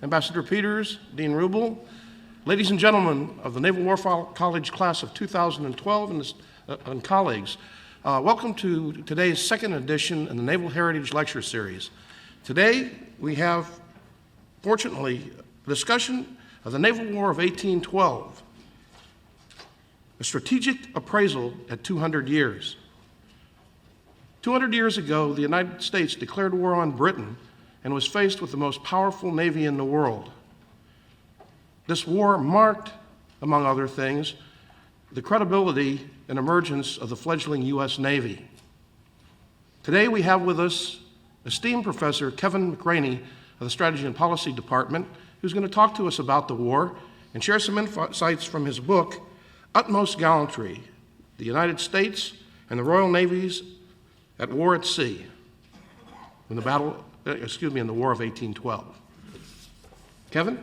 Ambassador Peters, Dean Rubel, ladies and gentlemen of the Naval Warfare College class of 2012 and colleagues, welcome to today's second edition in the Naval Heritage Lecture Series. Today we have, fortunately, a discussion of the Naval War of 1812, a strategic appraisal at 200 years. 200 years ago, the United States declared war on Britain and was faced with the most powerful navy in the world. This war marked, among other things, the credibility and emergence of the fledgling U.S. Navy. Today we have with us esteemed Professor Kevin McCranie of the Strategy and Policy Department, who's going to talk to us about the war and share some insights from his book, Utmost Gallantry, the United States and the Royal Navies at War at Sea, in the War of 1812. Kevin?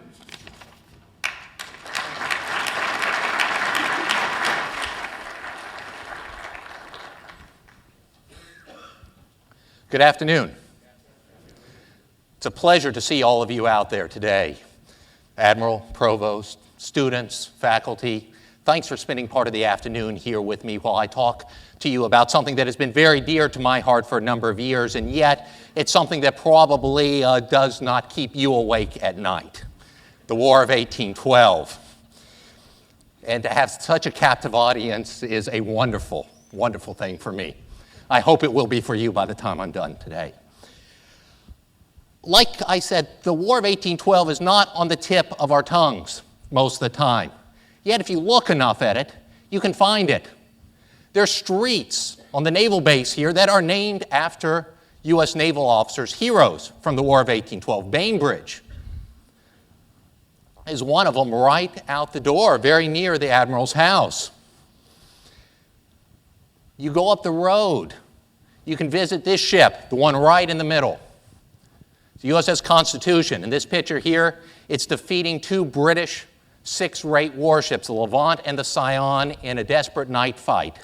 Good afternoon. It's a pleasure to see all of you out there today. Admiral, Provost, students, faculty, thanks for spending part of the afternoon here with me while I talk to you about something that has been very dear to my heart for a number of years, and yet it's something that probably does not keep you awake at night. The War of 1812. And to have such a captive audience is a wonderful, wonderful thing for me. I hope it will be for you by the time I'm done today. Like I said, the War of 1812 is not on the tip of our tongues most of the time. Yet if you look enough at it, you can find it. There are streets on the naval base here that are named after U.S. naval officers, heroes from the War of 1812. Bainbridge is one of them right out the door, very near the Admiral's house. You go up the road, you can visit this ship, the one right in the middle. The USS Constitution. In this picture here, it's defeating two British six-rate warships, the Levant and the Scion, in a desperate night fight.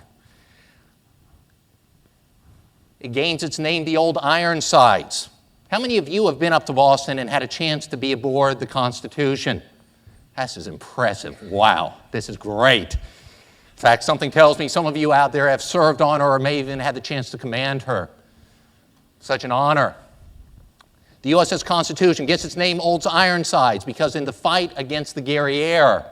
It gains its name, the old Ironsides. How many of you have been up to Boston and had a chance to be aboard the Constitution? This is impressive. Wow, this is great. In fact, something tells me some of you out there have served on her or may even had the chance to command her. Such an honor. The USS Constitution gets its name Old Ironsides because in the fight against the Guerriere,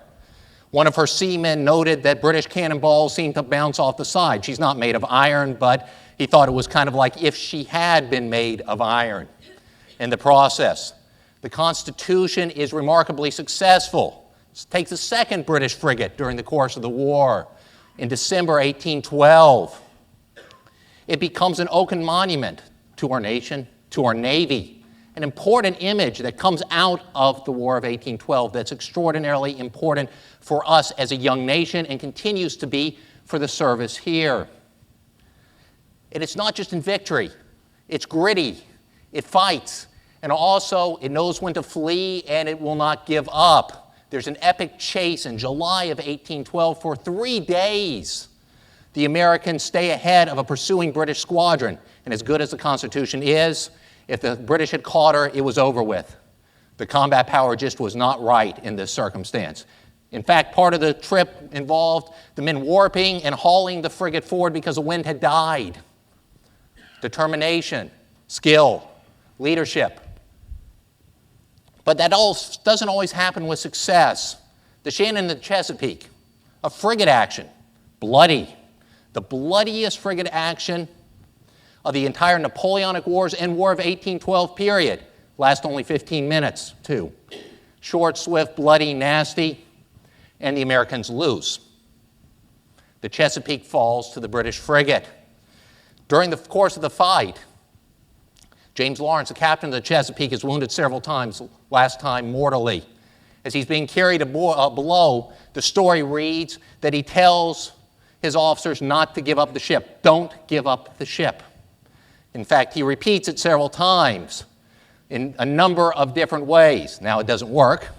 one of her seamen noted that British cannonballs seemed to bounce off the side. She's not made of iron, but he thought it was kind of like if she had been made of iron in the process. The Constitution is remarkably successful. It takes a second British frigate during the course of the war in December 1812. It becomes an oaken monument to our nation, to our Navy, an important image that comes out of the War of 1812 that's extraordinarily important for us as a young nation and continues to be for the service here. And it's not just in victory. It's gritty. It fights. And also, it knows when to flee and it will not give up. There's an epic chase in July of 1812 for 3 days. The Americans stay ahead of a pursuing British squadron. And as good as the Constitution is, if the British had caught her, it was over with. The combat power just was not right in this circumstance. In fact, part of the trip involved the men warping and hauling the frigate forward because the wind had died. Determination, skill, leadership. But that all doesn't always happen with success. The Shannon and the Chesapeake, a frigate action, bloody. The bloodiest frigate action of the entire Napoleonic Wars and War of 1812 period. Last only 15 minutes, too. Short, swift, bloody, nasty, and the Americans lose. The Chesapeake falls to the British frigate. During the course of the fight, James Lawrence, the captain of the Chesapeake, is wounded several times, last time mortally. As he's being carried below, the story reads that he tells his officers not to give up the ship. Don't give up the ship. In fact, he repeats it several times in a number of different ways. Now, it doesn't work,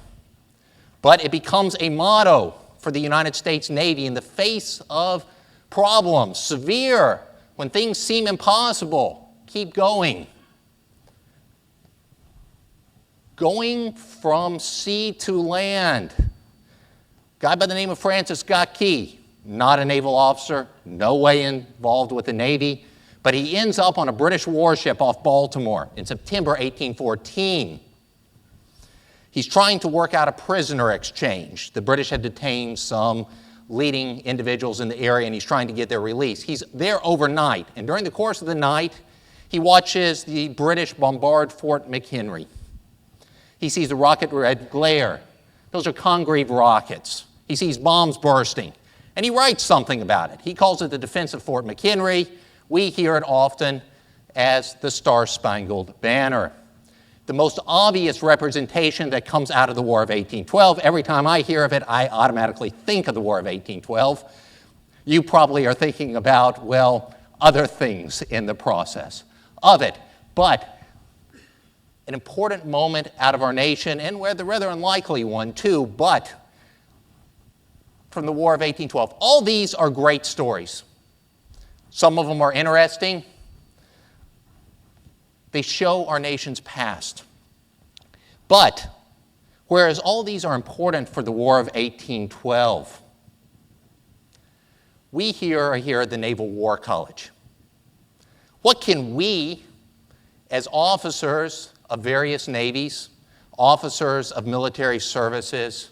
but it becomes a motto for the United States Navy in the face of problems, severe, when things seem impossible. Keep going. going from sea to land. Guy by the name of Francis Gallantry, not a naval officer, no way involved with the Navy, but he ends up on a British warship off Baltimore in September 1814. He's trying to work out a prisoner exchange. The British had detained some leading individuals in the area, and he's trying to get their release. He's there overnight, and during the course of the night, he watches the British bombard Fort McHenry. He sees the rocket red glare. Those are Congreve rockets. He sees bombs bursting, and he writes something about it. He calls it the defense of Fort McHenry. We hear it often as the Star-Spangled Banner. The most obvious representation that comes out of the War of 1812, every time I hear of it, I automatically think of the War of 1812. You probably are thinking about, well, other things in the process of it. But an important moment out of our nation, and the rather unlikely one too, but from the War of 1812. All these are great stories. Some of them are interesting. They show our nation's past. But whereas all these are important for the War of 1812, we here are here at the Naval War College. What can we, as officers of various navies, officers of military services,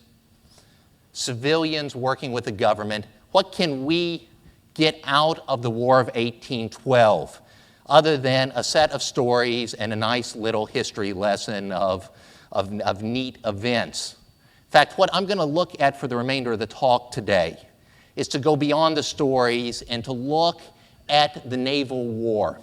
civilians working with the government, what can we get out of the War of 1812 other than a set of stories and a nice little history lesson of neat events? In fact, what I'm going to look at for the remainder of the talk today is to go beyond the stories and to look at the naval war,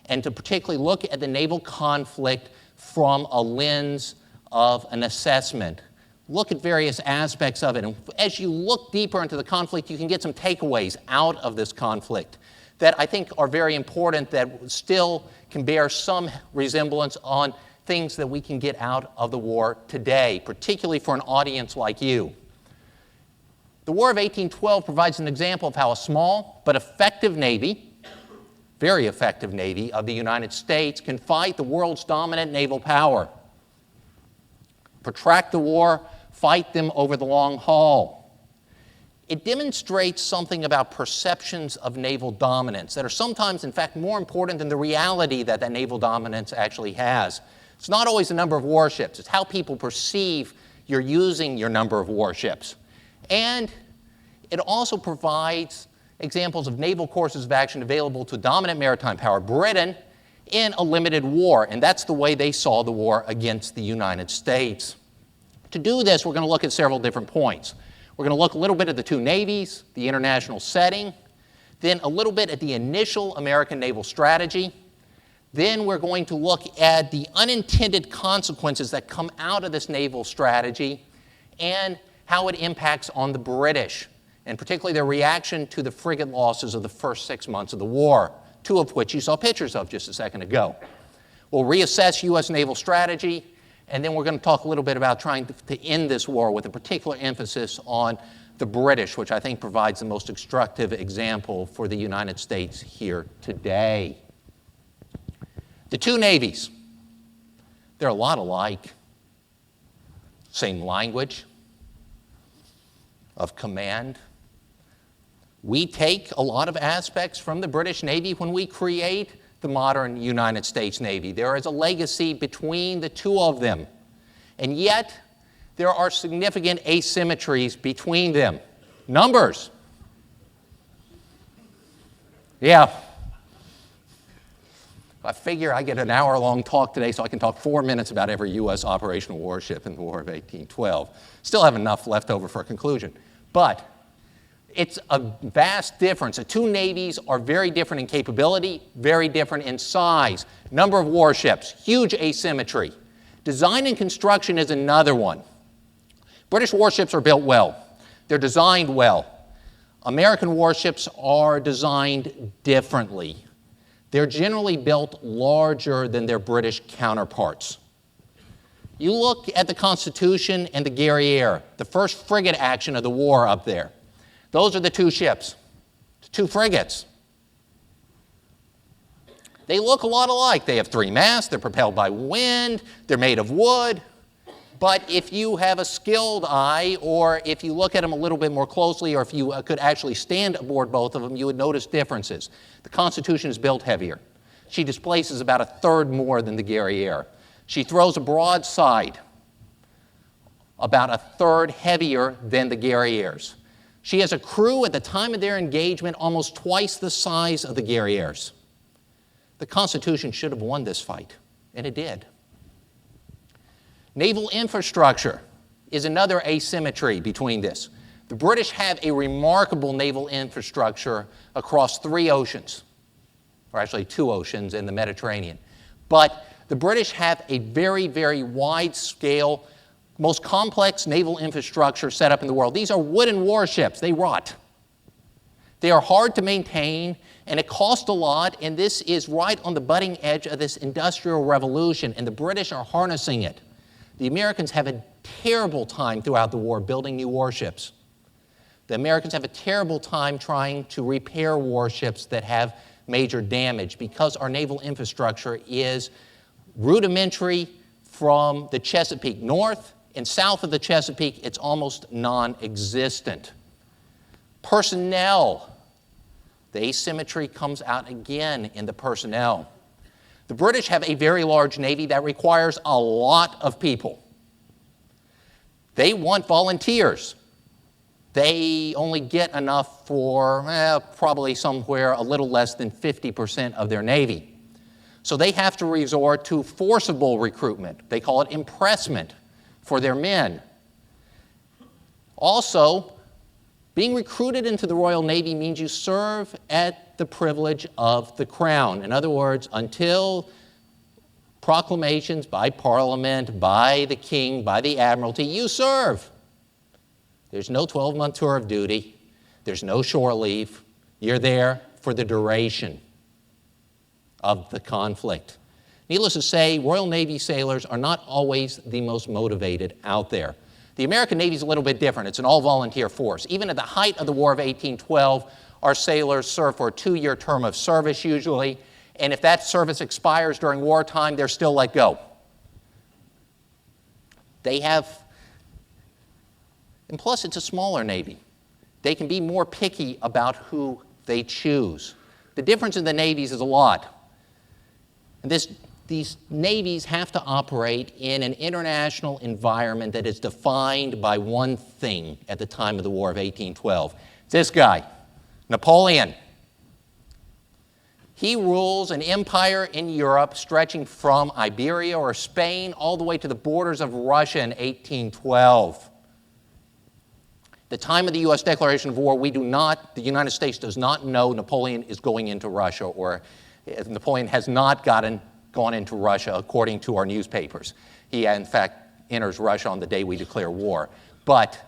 and to particularly look at the naval conflict from a lens of an assessment. Look at various aspects of it. And as you look deeper into the conflict, you can get some takeaways out of this conflict that I think are very important, that still can bear some resemblance on things that we can get out of the war today, particularly for an audience like you. The War of 1812 provides an example of how a small but effective Navy, very effective Navy of the United States, can fight the world's dominant naval power, protract the war, fight them over the long haul. It demonstrates something about perceptions of naval dominance that are sometimes, in fact, more important than the reality that that naval dominance actually has. It's not always the number of warships. It's how people perceive you're using your number of warships. And it also provides examples of naval courses of action available to dominant maritime power, Britain, in a limited war. And that's the way they saw the war against the United States. To do this, we're going to look at several different points. We're going to look a little bit at the two navies, the international setting, then a little bit at the initial American naval strategy. Then we're going to look at the unintended consequences that come out of this naval strategy and how it impacts on the British, and particularly their reaction to the frigate losses of the first 6 months of the war, two of which you saw pictures of just a second ago. We'll reassess U.S. naval strategy, and then we're going to talk a little bit about trying to end this war with a particular emphasis on the British, which I think provides the most instructive example for the United States here today. The two navies, they're a lot alike. Same language of command. We take a lot of aspects from the British Navy when we create the modern United States Navy. There is a legacy between the two of them, and yet there are significant asymmetries between them. Numbers. Yeah. I figure I get an hour-long talk today, so I can talk 4 minutes about every U.S. operational warship in the War of 1812. Still have enough left over for a conclusion. But it's a vast difference. The two navies are very different in capability, very different in size. Number of warships, huge asymmetry. Design and construction is another one. British warships are built well. They're designed well. American warships are designed differently. They're generally built larger than their British counterparts. You look at the Constitution and the Guerriere, the first frigate action of the war up there. Those are the two ships, the two frigates. They look a lot alike. They have 3 masts, they're propelled by wind, they're made of wood. But if you have a skilled eye, or if you look at them a little bit more closely, or if you could actually stand aboard both of them, you would notice differences. The Constitution is built heavier. She displaces about 1/3 more than the Guerrière. She throws a broadside about 1/3 heavier than the Guerrières. She has a crew at the time of their engagement almost twice the size of the Guerrières. The Constitution should have won this fight, and it did. Naval infrastructure is another asymmetry between this. The British have a remarkable naval infrastructure across 3 oceans, or actually 2 oceans in the Mediterranean. But the British have a very, very wide-scale, most complex naval infrastructure set up in the world. These are wooden warships. They rot. They are hard to maintain, and it costs a lot, and this is right on the budding edge of this industrial revolution, and the British are harnessing it. The Americans have a terrible time throughout the war building new warships. The Americans have a terrible time trying to repair warships that have major damage because our naval infrastructure is rudimentary from the Chesapeake north, and south of the Chesapeake, it's almost non-existent. Personnel. The asymmetry comes out again in the personnel. The British have a very large navy that requires a lot of people. They want volunteers. They only get enough for probably somewhere a little less than 50% of their navy. So they have to resort to forcible recruitment. They call it impressment for their men. Also, being recruited into the Royal Navy means you serve at the privilege of the Crown. In other words, until proclamations by Parliament, by the King, by the Admiralty, you serve. There's no 12-month tour of duty. There's no shore leave. You're there for the duration of the conflict. Needless to say, Royal Navy sailors are not always the most motivated out there. The American Navy is a little bit different. It's an all-volunteer force. Even at the height of the War of 1812, our sailors serve for a 2-year term of service usually, and if that service expires during wartime, they're still let go. They have, and plus it's a smaller Navy. They can be more picky about who they choose. The difference in the navies is a lot. And these navies have to operate in an international environment that is defined by one thing at the time of the War of 1812. It's this guy, Napoleon. He rules an empire in Europe stretching from Iberia or Spain all the way to the borders of Russia in 1812. The time of the U.S. declaration of war, the United States does not know Napoleon is going into Russia, or Napoleon has not gone into Russia according to our newspapers. He, in fact, enters Russia on the day we declare war. But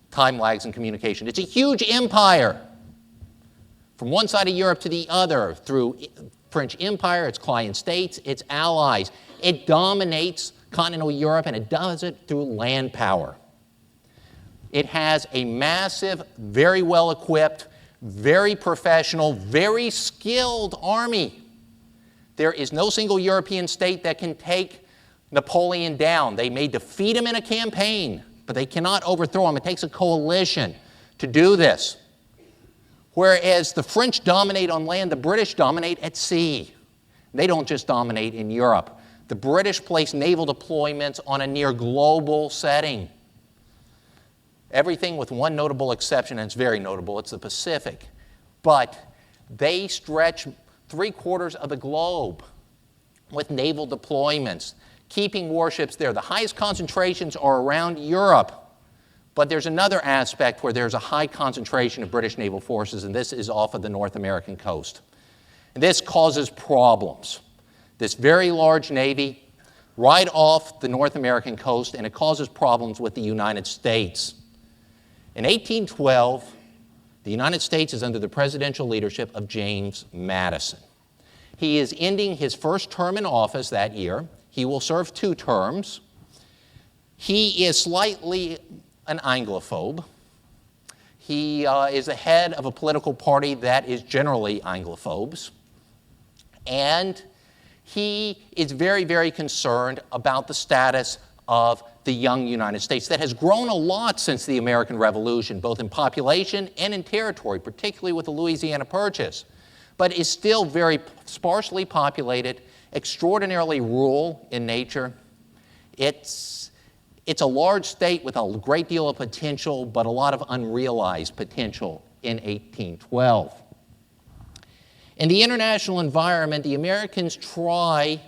time lags in communication. It's a huge empire. From one side of Europe to the other, through French Empire, its client states, its allies. It dominates continental Europe, and it does it through land power. It has a massive, very well-equipped, very professional, very skilled army. There is no single European state that can take Napoleon down. They may defeat him in a campaign, but they cannot overthrow him. It takes a coalition to do this. Whereas the French dominate on land, the British dominate at sea. They don't just dominate in Europe. The British place naval deployments on a near global setting. Everything with one notable exception, and it's very notable, it's the Pacific. But they stretch 3/4 of the globe with naval deployments, keeping warships there. The highest concentrations are around Europe. But there's another aspect where there's a high concentration of British naval forces, and this is off of the North American coast. And this causes problems. This very large Navy right off the North American coast, and it causes problems with the United States. In 1812, the United States is under the presidential leadership of James Madison. He is ending his first term in office that year. He will serve 2 terms. He is slightly an Anglophobe. He is the head of a political party that is generally Anglophobes. And he is very, very concerned about the status of the young United States that has grown a lot since the American Revolution, both in population and in territory, particularly with the Louisiana Purchase, but is still very sparsely populated, extraordinarily rural in nature. It's a large state with a great deal of potential, but a lot of unrealized potential in 1812. In the international environment, the Americans try,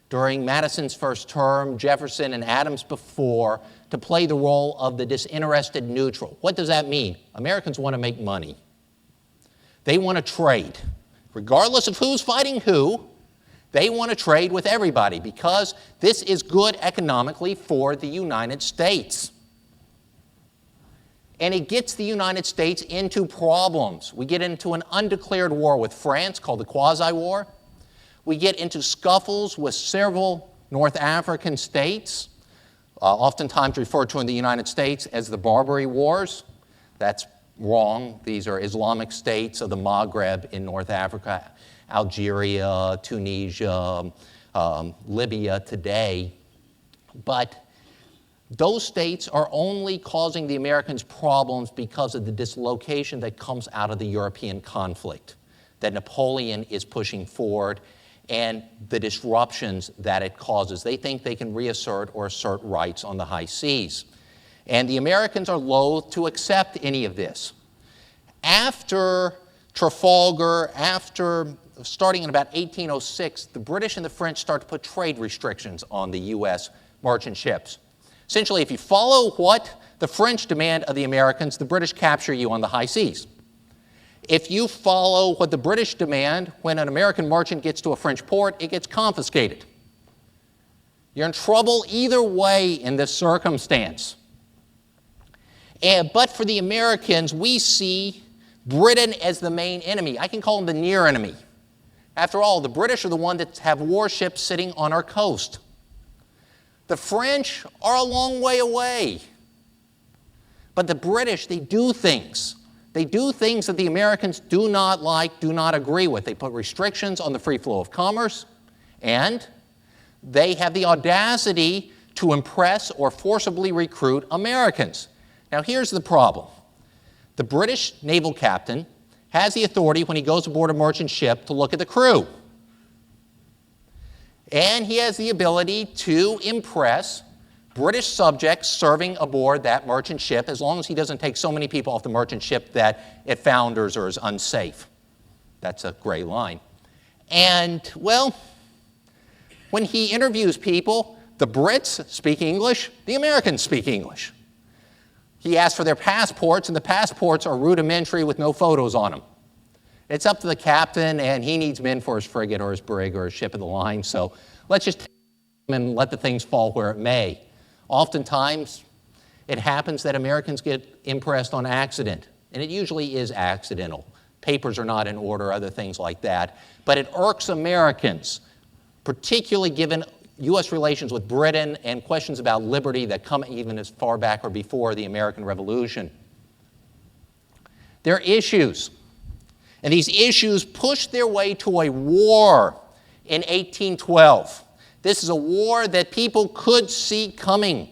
during Madison's first term, Jefferson and Adams before, to play the role of the disinterested neutral. What does that mean? Americans want to make money. They want to trade. Regardless of who's fighting who, they want to trade with everybody because this is good economically for the United States. And it gets the United States into problems. We get into an undeclared war with France called the QuasiWar. We get into scuffles with several North African states, oftentimes referred to in the United States as the Barbary Wars. That's wrong. These are Islamic states of the Maghreb in North Africa, Algeria, Tunisia, Libya today. But those states are only causing the Americans problems because of the dislocation that comes out of the European conflict that Napoleon is pushing forward and the disruptions that it causes. They think they can reassert or assert rights on the high seas. And the Americans are loath to accept any of this. After Trafalgar, starting in about 1806, the British and the French start to put trade restrictions on the U.S. merchant ships. Essentially, if you follow what the French demand of the Americans, the British capture you on the high seas. If you follow what the British demand, when an American merchant gets to a French port, it gets confiscated. You're in trouble either way in this circumstance. But for the Americans, we see Britain as the main enemy. I can call them the near enemy. After all, the British are the ones that have warships sitting on our coast. The French are a long way away. But the British, they do things. They do things that the Americans do not like, do not agree with. They put restrictions on the free flow of commerce, and they have the audacity to impress or forcibly recruit Americans. Now, here's the problem. The British naval captain has the authority when he goes aboard a merchant ship to look at the crew. And he has the ability to impress British subjects serving aboard that merchant ship as long as he doesn't take so many people off the merchant ship that it founders or is unsafe. That's a gray line. And, well, when he interviews people, the Brits speak English, the Americans speak English. He asks for their passports, and the passports are rudimentary with no photos on them. It's up to the captain, and he needs men for his frigate or his brig or his ship of the line, so let's just take him and let the things fall where it may. Oftentimes, it happens that Americans get impressed on accident, and it usually is accidental. Papers are not in order, other things like that. But it irks Americans, particularly given U.S. relations with Britain and questions about liberty that come even as far back or before the American Revolution. There are issues, and these issues push their way to a war in 1812. This is a war that people could see coming,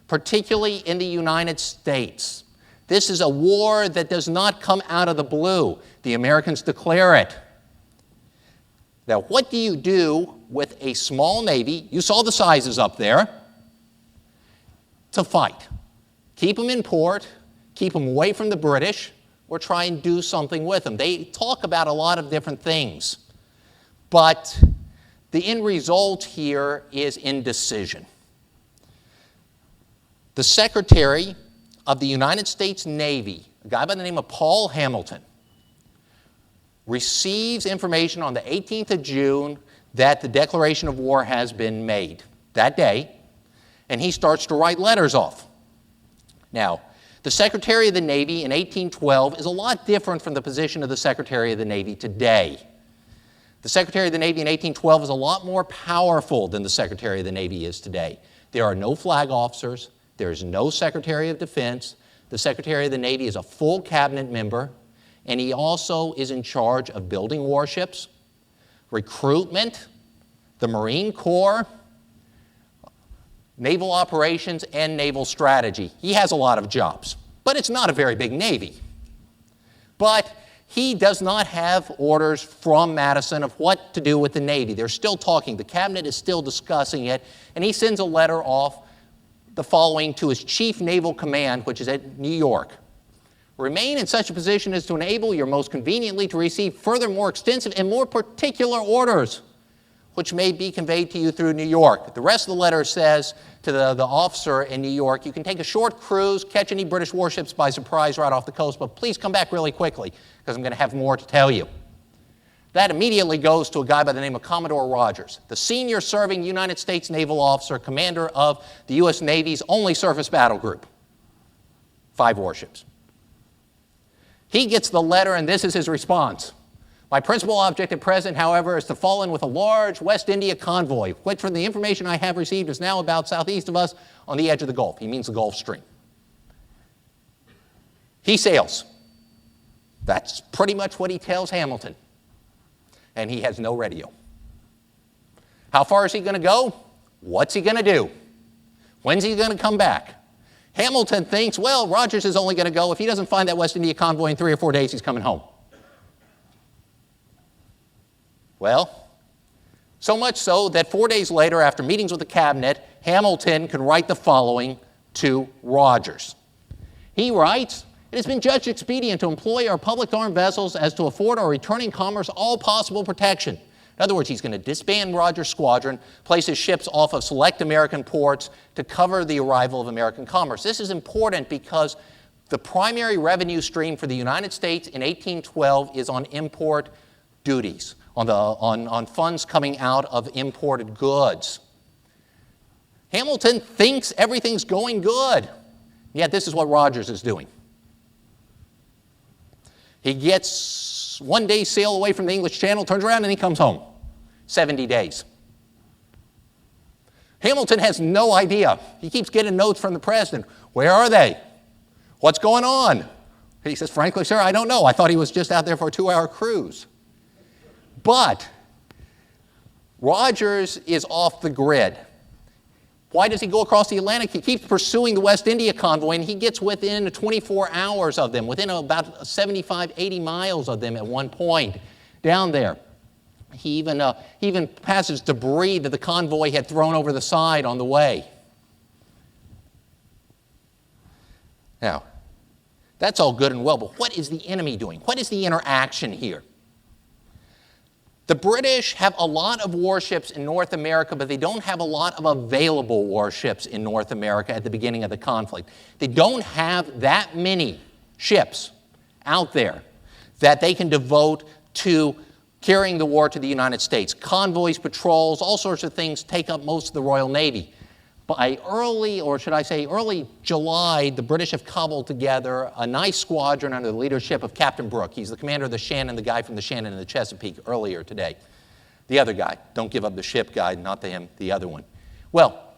particularly in the United States. This is a war that does not come out of the blue. The Americans declare it. Now, what do you do with a small navy? You saw the sizes up there. To fight. Keep them in port, keep them away from the British, or try and do something with them. They talk about a lot of different things, but the end result here is indecision. The Secretary of the United States Navy, a guy by the name of Paul Hamilton, receives information on the 18th of June that the declaration of war has been made that day, and he starts to write letters off. Now, the Secretary of the Navy in 1812 is a lot different from the position of the Secretary of the Navy today. The Secretary of the Navy in 1812 is a lot more powerful than the Secretary of the Navy is today. There are no flag officers. There is no Secretary of Defense. The Secretary of the Navy is a full cabinet member, and he also is in charge of building warships, recruitment, the Marine Corps, naval operations, and naval strategy. He has a lot of jobs, but it's not a very big Navy. But he does not have orders from Madison of what to do with the Navy. They're still talking. The cabinet is still discussing it, and he sends a letter off the following to his chief naval command, which is at New York. Remain in such a position as to enable you most conveniently to receive further more extensive and more particular orders, which may be conveyed to you through New York. The rest of the letter says to the officer in New York, you can take a short cruise, catch any British warships by surprise right off the coast, but please come back really quickly, because I'm going to have more to tell you. That immediately goes to a guy by the name of Commodore Rogers, the senior serving United States naval officer, commander of the U.S. Navy's only surface battle group, 5 warships. He gets the letter, and this is his response. My principal object at present, however, is to fall in with a large West India convoy, which from the information I have received is now about southeast of us on the edge of the Gulf. He means the Gulf Stream. He sails. That's pretty much what he tells Hamilton. And he has no radio. How far is he going to go? What's he going to do? When's he going to come back? Hamilton thinks, well, Rogers is only going to go. If he doesn't find that West India convoy in 3 or 4 days, he's coming home. Well, so much so that 4 days later, after meetings with the cabinet, Hamilton can write the following to Rogers. He writes, it has been judged expedient to employ our public armed vessels as to afford our returning commerce all possible protection. In other words, he's going to disband Rogers' squadron, place his ships off of select American ports to cover the arrival of American commerce. This is important because the primary revenue stream for the United States in 1812 is on import duties, on funds coming out of imported goods. Hamilton thinks everything's going good, yet this is what Rogers is doing. He gets 1 day sail away from the English Channel, turns around, and he comes home. 70 days. Hamilton has no idea. He keeps getting notes from the president. Where are they? What's going on? He says, frankly, sir, I don't know. I thought he was just out there for a 2-hour cruise. But Rogers is off the grid. Why does he go across the Atlantic? He keeps pursuing the West India convoy, and he gets within 24 hours of them, within about 75, 80 miles of them at one point down there. He even passes debris that the convoy had thrown over the side on the way. Now, that's all good and well, but what is the enemy doing? What is the interaction here? The British have a lot of warships in North America, but they don't have a lot of available warships in North America at the beginning of the conflict. They don't have that many ships out there that they can devote to carrying the war to the United States. Convoys, patrols, all sorts of things take up most of the Royal Navy. By early July, the British have cobbled together a nice squadron under the leadership of Captain Brooke. He's the commander of the Shannon, the guy from the Shannon and the Chesapeake earlier today. The other guy, don't give up the ship guy, not the him, the other one. Well,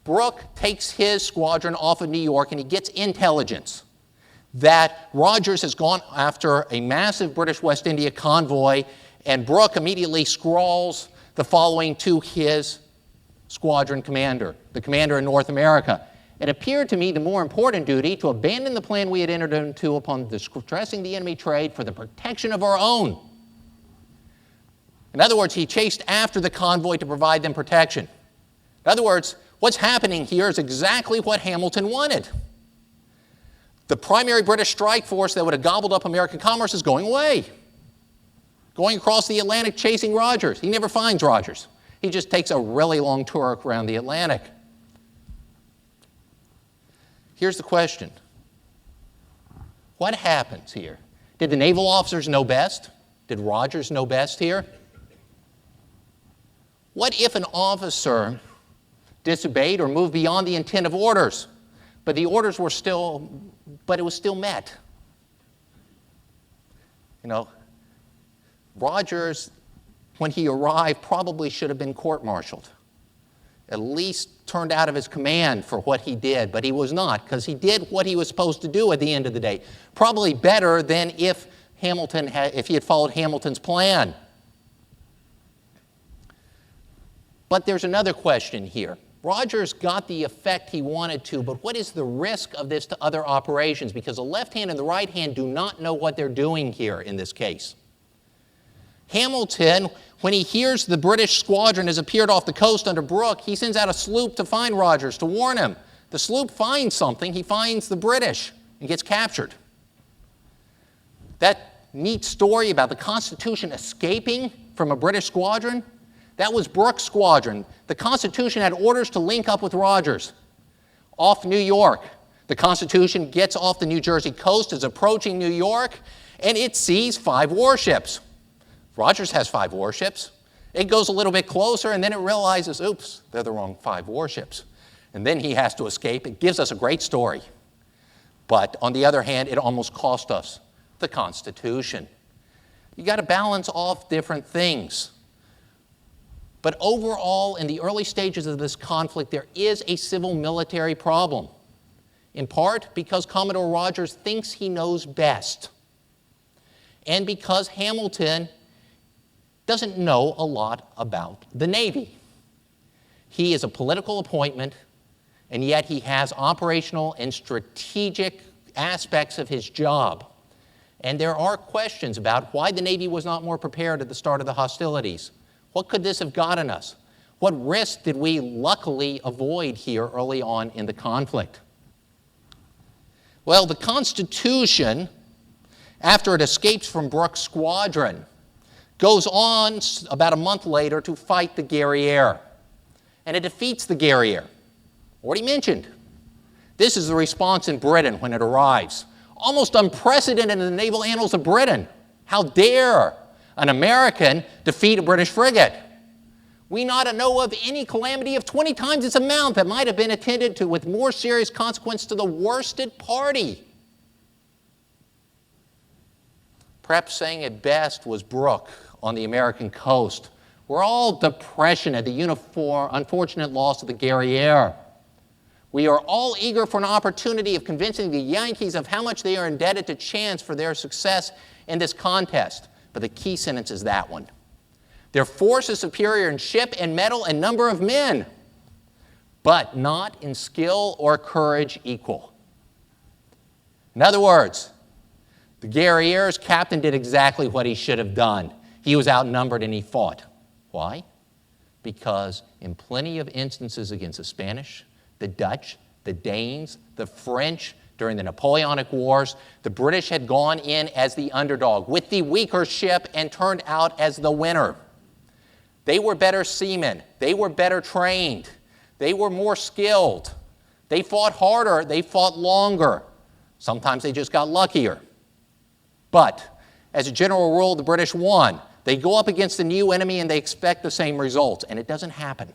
Brooke takes his squadron off of New York and he gets intelligence that Rogers has gone after a massive British West India convoy, and Brooke immediately scrawls the following to his squadron commander, the commander in North America. It appeared to me the more important duty to abandon the plan we had entered into upon distressing the enemy trade for the protection of our own. In other words, he chased after the convoy to provide them protection. In other words, what's happening here is exactly what Hamilton wanted. The primary British strike force that would have gobbled up American commerce is going away, going across the Atlantic chasing Rogers. He never finds Rogers. He just takes a really long tour around the Atlantic. Here's the question. What happens here? Did the naval officers know best? Did Rogers know best here? What if an officer disobeyed or moved beyond the intent of orders, but the orders were it was still met? Rogers, when he arrived, probably should have been court-martialed, at least turned out of his command for what he did, but he was not, because he did what he was supposed to do at the end of the day. Probably better than if he had followed Hamilton's plan. But there's another question here. Rogers got the effect he wanted to, but what is the risk of this to other operations? Because the left hand and the right hand do not know what they're doing here in this case. Hamilton, when he hears the British squadron has appeared off the coast under Brooke, he sends out a sloop to find Rogers, to warn him. The sloop finds something. He finds the British and gets captured. That neat story about the Constitution escaping from a British squadron, that was Brooke's squadron. The Constitution had orders to link up with Rogers off New York. The Constitution gets off the New Jersey coast, is approaching New York, and it sees 5 warships. Rogers has 5 warships. It goes a little bit closer, and then it realizes, oops, they're the wrong 5 warships. And then he has to escape. It gives us a great story. But on the other hand, it almost cost us the Constitution. You got to balance off different things. But overall, in the early stages of this conflict, there is a civil-military problem, in part because Commodore Rogers thinks he knows best, and because Hamilton doesn't know a lot about the Navy. He is a political appointment, and yet he has operational and strategic aspects of his job. And there are questions about why the Navy was not more prepared at the start of the hostilities. What could this have gotten us? What risk did we luckily avoid here early on in the conflict? Well, the Constitution, after it escapes from Brooke's squadron, goes on about a month later to fight the Guerriere. And it defeats the Guerriere. Already mentioned. This is the response in Britain when it arrives. Almost unprecedented in the naval annals of Britain. How dare an American defeat a British frigate? We not know of any calamity of 20 times its amount that might have been attended to with more serious consequence to the worsted party. Perhaps saying it best was Brooke on the American coast. We're all depression at the unfortunate loss of the Guerriere. We are all eager for an opportunity of convincing the Yankees of how much they are indebted to chance for their success in this contest. But the key sentence is that one. Their force is superior in ship and metal and number of men, but not in skill or courage equal. In other words, the Guerriere's captain did exactly what he should have done. He was outnumbered and he fought. Why? Because in plenty of instances against the Spanish, the Dutch, the Danes, the French, during the Napoleonic Wars, the British had gone in as the underdog with the weaker ship and turned out as the winner. They were better seamen. They were better trained. They were more skilled. They fought harder. They fought longer. Sometimes they just got luckier. But as a general rule, the British won. They go up against the new enemy and they expect the same results, and it doesn't happen.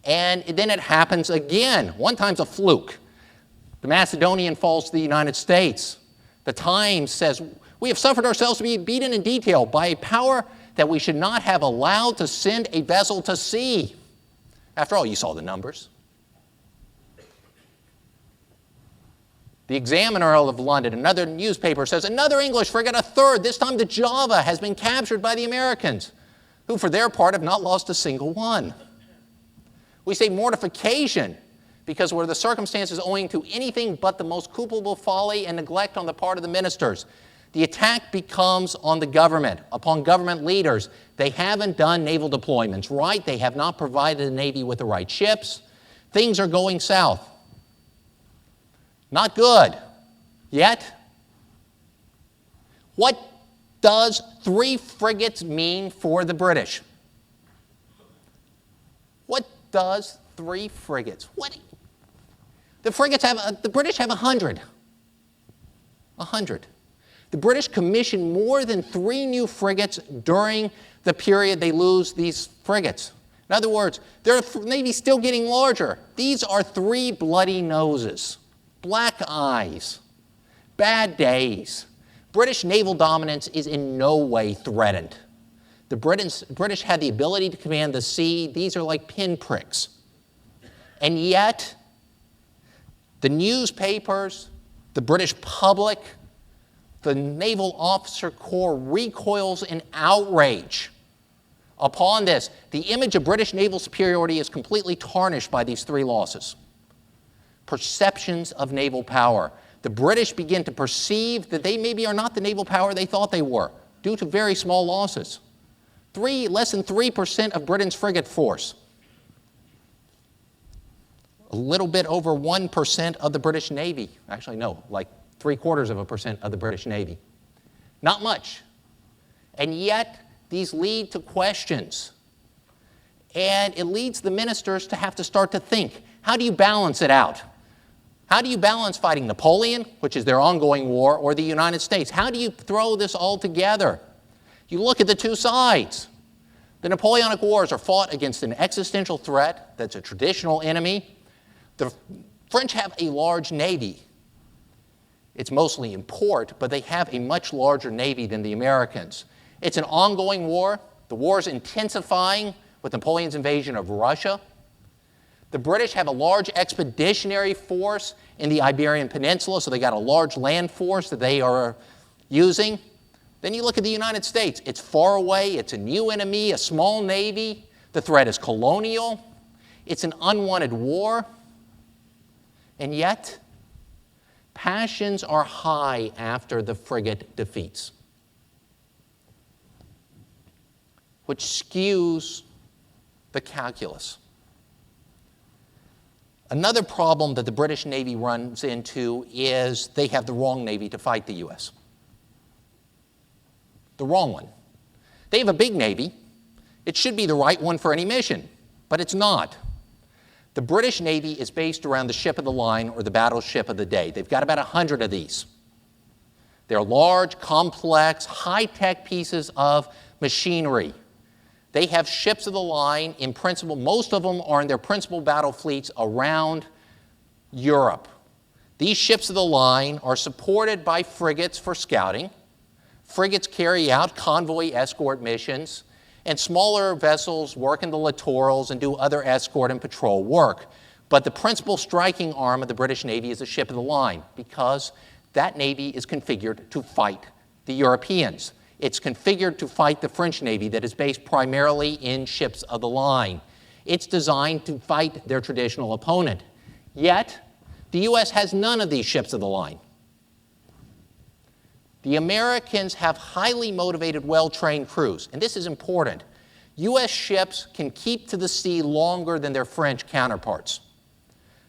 And then it happens again. One time's a fluke. The Macedonian Falls to the United States. The Times says, we have suffered ourselves to be beaten in detail by a power that we should not have allowed to send a vessel to sea. After all, you saw the numbers. The Examiner of London, another newspaper, says another English frigate, a third, this time the Java, has been captured by the Americans, who for their part have not lost a single one. We say mortification because were the circumstances owing to anything but the most culpable folly and neglect on the part of the ministers. The attack becomes on the government, upon government leaders. They haven't done naval deployments right. They have not provided the Navy with the right ships. Things are going south. Not good. Yet, what does 3 frigates mean for the British? What does 3 frigates? What? The British have 100. 100. The British commission more than 3 new frigates during the period they lose these frigates. In other words, their Navy's still getting larger. These are 3 bloody noses, black eyes, bad days. British naval dominance is in no way threatened. The British had the ability to command the sea. These are like pinpricks. And yet, the newspapers, the British public, the Naval Officer Corps recoils in outrage Upon this, the image of British naval superiority is completely tarnished by these three losses. Perceptions of naval power. The British begin to perceive that they maybe are not the naval power they thought they were, due to very small losses. Less than 3% of Britain's frigate force. A little bit over 1% of the British Navy. Actually, no, like 0.75% of the British Navy. Not much. And yet, these lead to questions. And it leads the ministers to have to start to think, how do you balance it out? How do you balance fighting Napoleon, which is their ongoing war, or the United States? How do you throw this all together? You look at the two sides. The Napoleonic Wars are fought against an existential threat that's a traditional enemy. The French have a large navy. It's mostly in port, but they have a much larger navy than the Americans. It's an ongoing war. The war is intensifying with Napoleon's invasion of Russia. The British have a large expeditionary force in the Iberian Peninsula, so they got a large land force that they are using. Then you look at the United States. It's far away. It's a new enemy, a small navy. The threat is colonial. It's an unwanted war. And yet, passions are high after the frigate defeats, which skews the calculus. Another problem that the British Navy runs into is they have the wrong Navy to fight the U.S. The wrong one. They have a big Navy. It should be the right one for any mission, but it's not. The British Navy is based around the ship of the line or the battleship of the day. They've got about 100 of these. They're large, complex, high-tech pieces of machinery. They have ships of the line in principle. Most of them are in their principal battle fleets around Europe. These ships of the line are supported by frigates for scouting. Frigates carry out convoy escort missions, and smaller vessels work in the littorals and do other escort and patrol work. But the principal striking arm of the British Navy is the ship of the line because that Navy is configured to fight the Europeans. It's configured to fight the French Navy that is based primarily in ships of the line. It's designed to fight their traditional opponent. Yet, the U.S. has none of these ships of the line. The Americans have highly motivated, well-trained crews, and this is important. U.S. ships can keep to the sea longer than their French counterparts.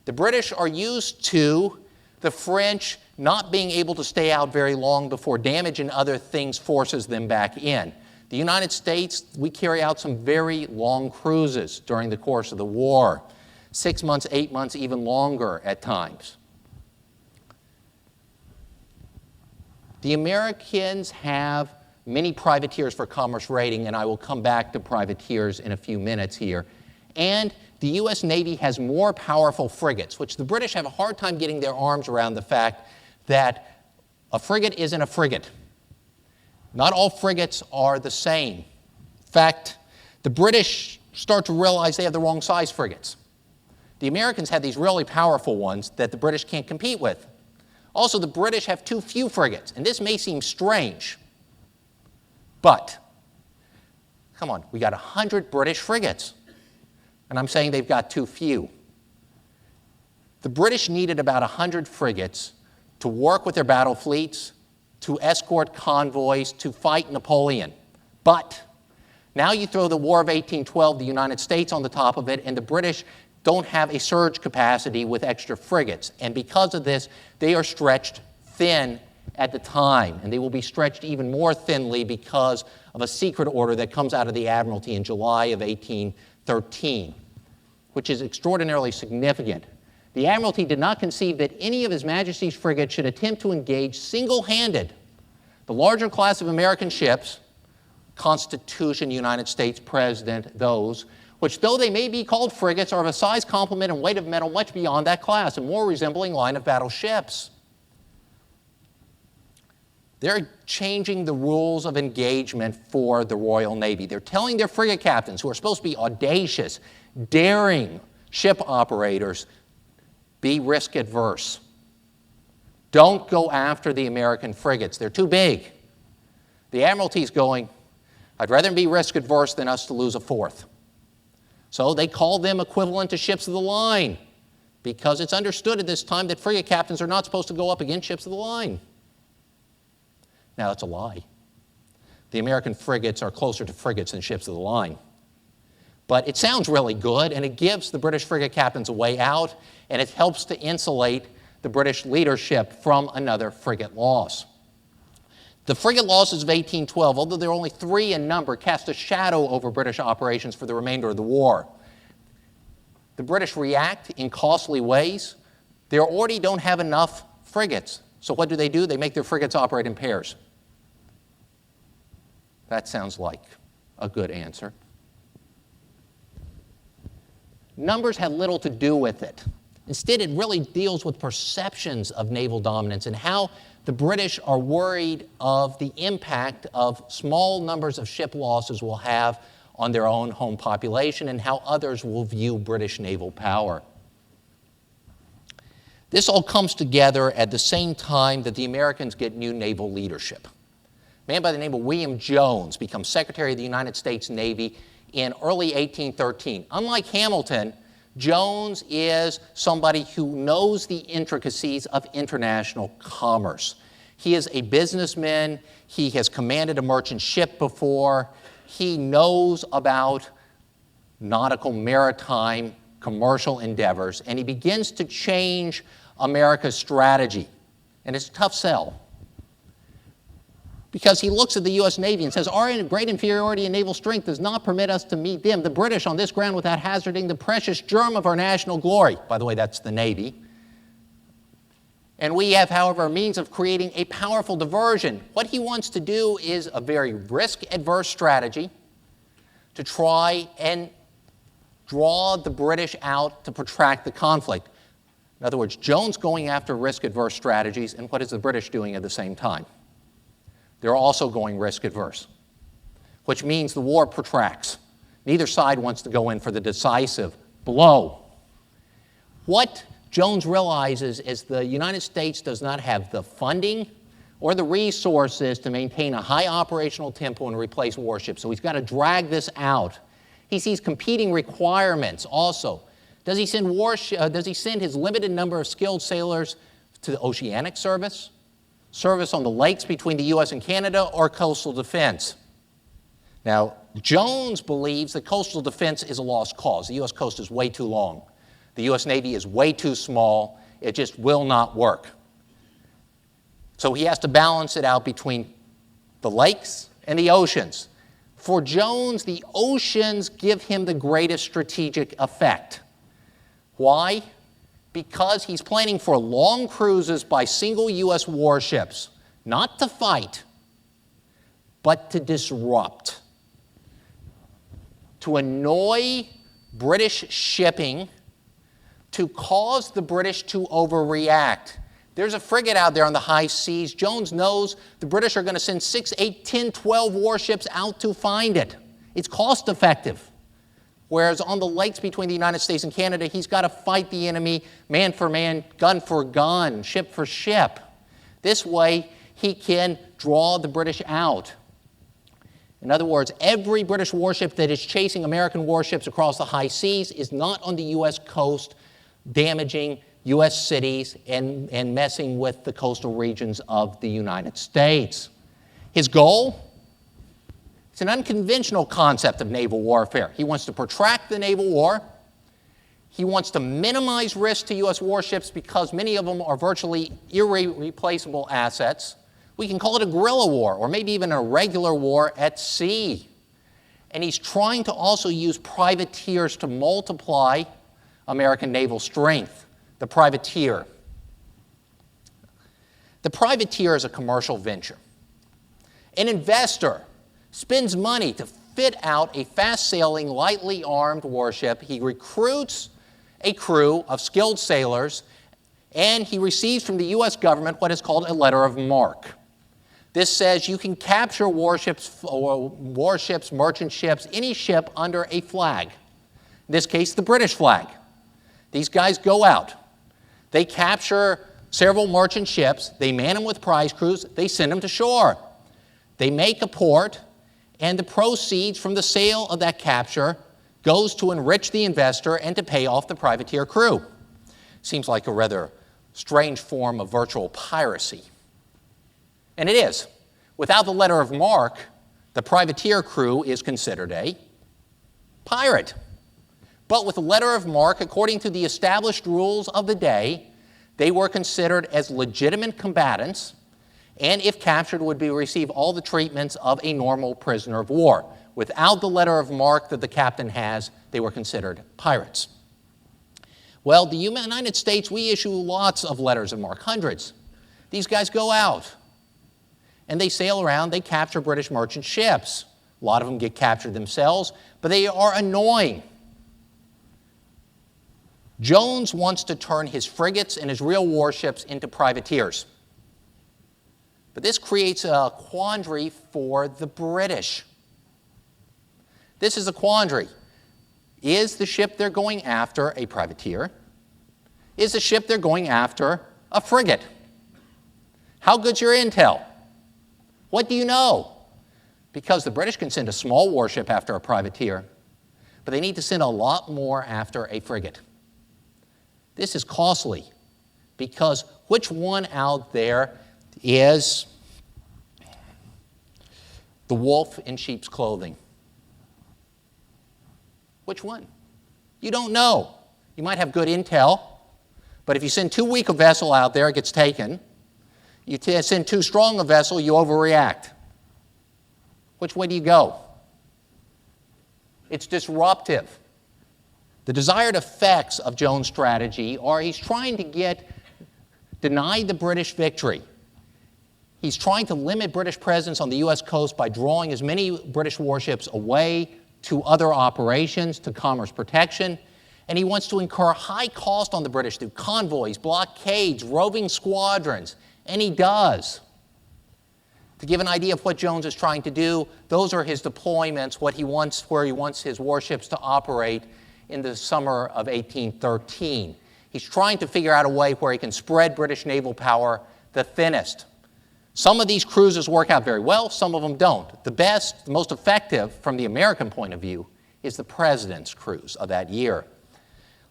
The British are used to the French not being able to stay out very long before damage and other things forces them back in. The United States, we carry out some very long cruises during the course of the war, 6 months, 8 months, even longer at times. The Americans have many privateers for commerce rating, and I will come back to privateers in a few minutes here. And the U.S. Navy has more powerful frigates, which the British have a hard time getting their arms around the fact that a frigate isn't a frigate. Not all frigates are the same. In fact, the British start to realize they have the wrong size frigates. The Americans have these really powerful ones that the British can't compete with. Also, the British have too few frigates, and this may seem strange, but come on, we got 100 British frigates, and I'm saying they've got too few. The British needed about 100 frigates to work with their battle fleets, to escort convoys, to fight Napoleon. But now you throw the War of 1812, the United States on the top of it, and the British don't have a surge capacity with extra frigates. And because of this, they are stretched thin at the time, and they will be stretched even more thinly because of a secret order that comes out of the Admiralty in July of 1813, which is extraordinarily significant. The Admiralty did not conceive that any of His Majesty's frigates should attempt to engage single-handed the larger class of American ships, Constitution, United States President, those, which though they may be called frigates, are of a size, complement, and weight of metal much beyond that class and more resembling line of battle ships. They're changing the rules of engagement for the Royal Navy. They're telling their frigate captains, who are supposed to be audacious, daring ship operators, be risk adverse. Don't go after the American frigates. They're too big. The Admiralty's going, I'd rather be risk adverse than us to lose a fourth. So they call them equivalent to ships of the line, because it's understood at this time that frigate captains are not supposed to go up against ships of the line. Now, that's a lie. The American frigates are closer to frigates than ships of the line. But it sounds really good, and it gives the British frigate captains a way out, and it helps to insulate the British leadership from another frigate loss. The frigate losses of 1812, although there are only 3 in number, cast a shadow over British operations for the remainder of the war. The British react in costly ways. They already don't have enough frigates. So what do? They make their frigates operate in pairs. That sounds like a good answer. Numbers had little to do with it. Instead, it really deals with perceptions of naval dominance and how the British are worried of the impact of small numbers of ship losses will have on their own home population and how others will view British naval power. This all comes together at the same time that the Americans get new naval leadership. A man by the name of William Jones becomes Secretary of the United States Navy in early 1813. Unlike Hamilton, Jones is somebody who knows the intricacies of international commerce. He is a businessman. He has commanded a merchant ship before. He knows about nautical, maritime, commercial endeavors, and he begins to change America's strategy. And it's a tough sell, because he looks at the U.S. Navy and says, our great inferiority in naval strength does not permit us to meet them, the British, on this ground without hazarding the precious germ of our national glory. By the way, that's the Navy. And we have, however, a means of creating a powerful diversion. What he wants to do is a very risk-adverse strategy to try and draw the British out to protract the conflict. In other words, Jones going after risk-adverse strategies, and what is the British doing at the same time? They're also going risk-adverse, which means the war protracts. Neither side wants to go in for the decisive blow. What Jones realizes is the United States does not have the funding or the resources to maintain a high operational tempo and replace warships, so he's got to drag this out. He sees competing requirements also. Does he send his limited number of skilled sailors to the oceanic service on the lakes between the U.S. and Canada, or coastal defense? Now, Jones believes that coastal defense is a lost cause. The U.S. coast is way too long. The U.S. Navy is way too small. It just will not work. So he has to balance it out between the lakes and the oceans. For Jones, the oceans give him the greatest strategic effect. Why? Because he's planning for long cruises by single U.S. warships, not to fight, but to disrupt, to annoy British shipping, to cause the British to overreact. There's a frigate out there on the high seas. Jones knows the British are going to send 6, 8, 10, 12 warships out to find it. It's cost effective. Whereas on the lakes between the United States and Canada, he's got to fight the enemy man for man, gun for gun, ship for ship. This way, he can draw the British out. In other words, every British warship that is chasing American warships across the high seas is not on the U.S. coast, damaging U.S. cities and messing with the coastal regions of the United States. His goal? It's an unconventional concept of naval warfare. He wants to protract the naval war. He wants to minimize risk to U.S. warships because many of them are virtually irreplaceable assets. We can call it a guerrilla war, or maybe even a regular war at sea. And he's trying to also use privateers to multiply American naval strength. The privateer. The privateer is a commercial venture. An investor spends money to fit out a fast-sailing, lightly armed warship. He recruits a crew of skilled sailors, and he receives from the U.S. government what is called a letter of marque. This says you can capture warships, merchant ships, any ship under a flag. In this case, the British flag. These guys go out. They capture several merchant ships. They man them with prize crews. They send them to shore. They make a port, and the proceeds from the sale of that capture goes to enrich the investor and to pay off the privateer crew. Seems like a rather strange form of virtual piracy. And it is. Without the letter of marque, the privateer crew is considered a pirate. But with the letter of marque, according to the established rules of the day, they were considered as legitimate combatants, and if captured would receive all the treatments of a normal prisoner of war. Without the letter of marque that the captain has, they were considered pirates. Well, the United States, we issue lots of letters of marque, hundreds. These guys go out, and they sail around, they capture British merchant ships. A lot of them get captured themselves, but they are annoying. Jones wants to turn his frigates and his real warships into privateers. But this creates a quandary for the British. This is a quandary. Is the ship they're going after a privateer? Is the ship they're going after a frigate? How good's your intel? What do you know? Because the British can send a small warship after a privateer, but they need to send a lot more after a frigate. This is costly because which one out there is the wolf in sheep's clothing? Which one? You don't know. You might have good intel, but if you send too weak a vessel out there, it gets taken. You send too strong a vessel, you overreact. Which way do you go? It's disruptive. The desired effects of Jones' strategy are he's trying to deny the British victory. He's trying to limit British presence on the U.S. coast by drawing as many British warships away to other operations, to commerce protection, and he wants to incur high cost on the British through convoys, blockades, roving squadrons, and he does. To give an idea of what Jones is trying to do, those are his deployments, where he wants his warships to operate in the summer of 1813. He's trying to figure out a way where he can spread British naval power the thinnest. Some of these cruises work out very well, some of them don't. The best, the most effective from the American point of view is the President's cruise of that year.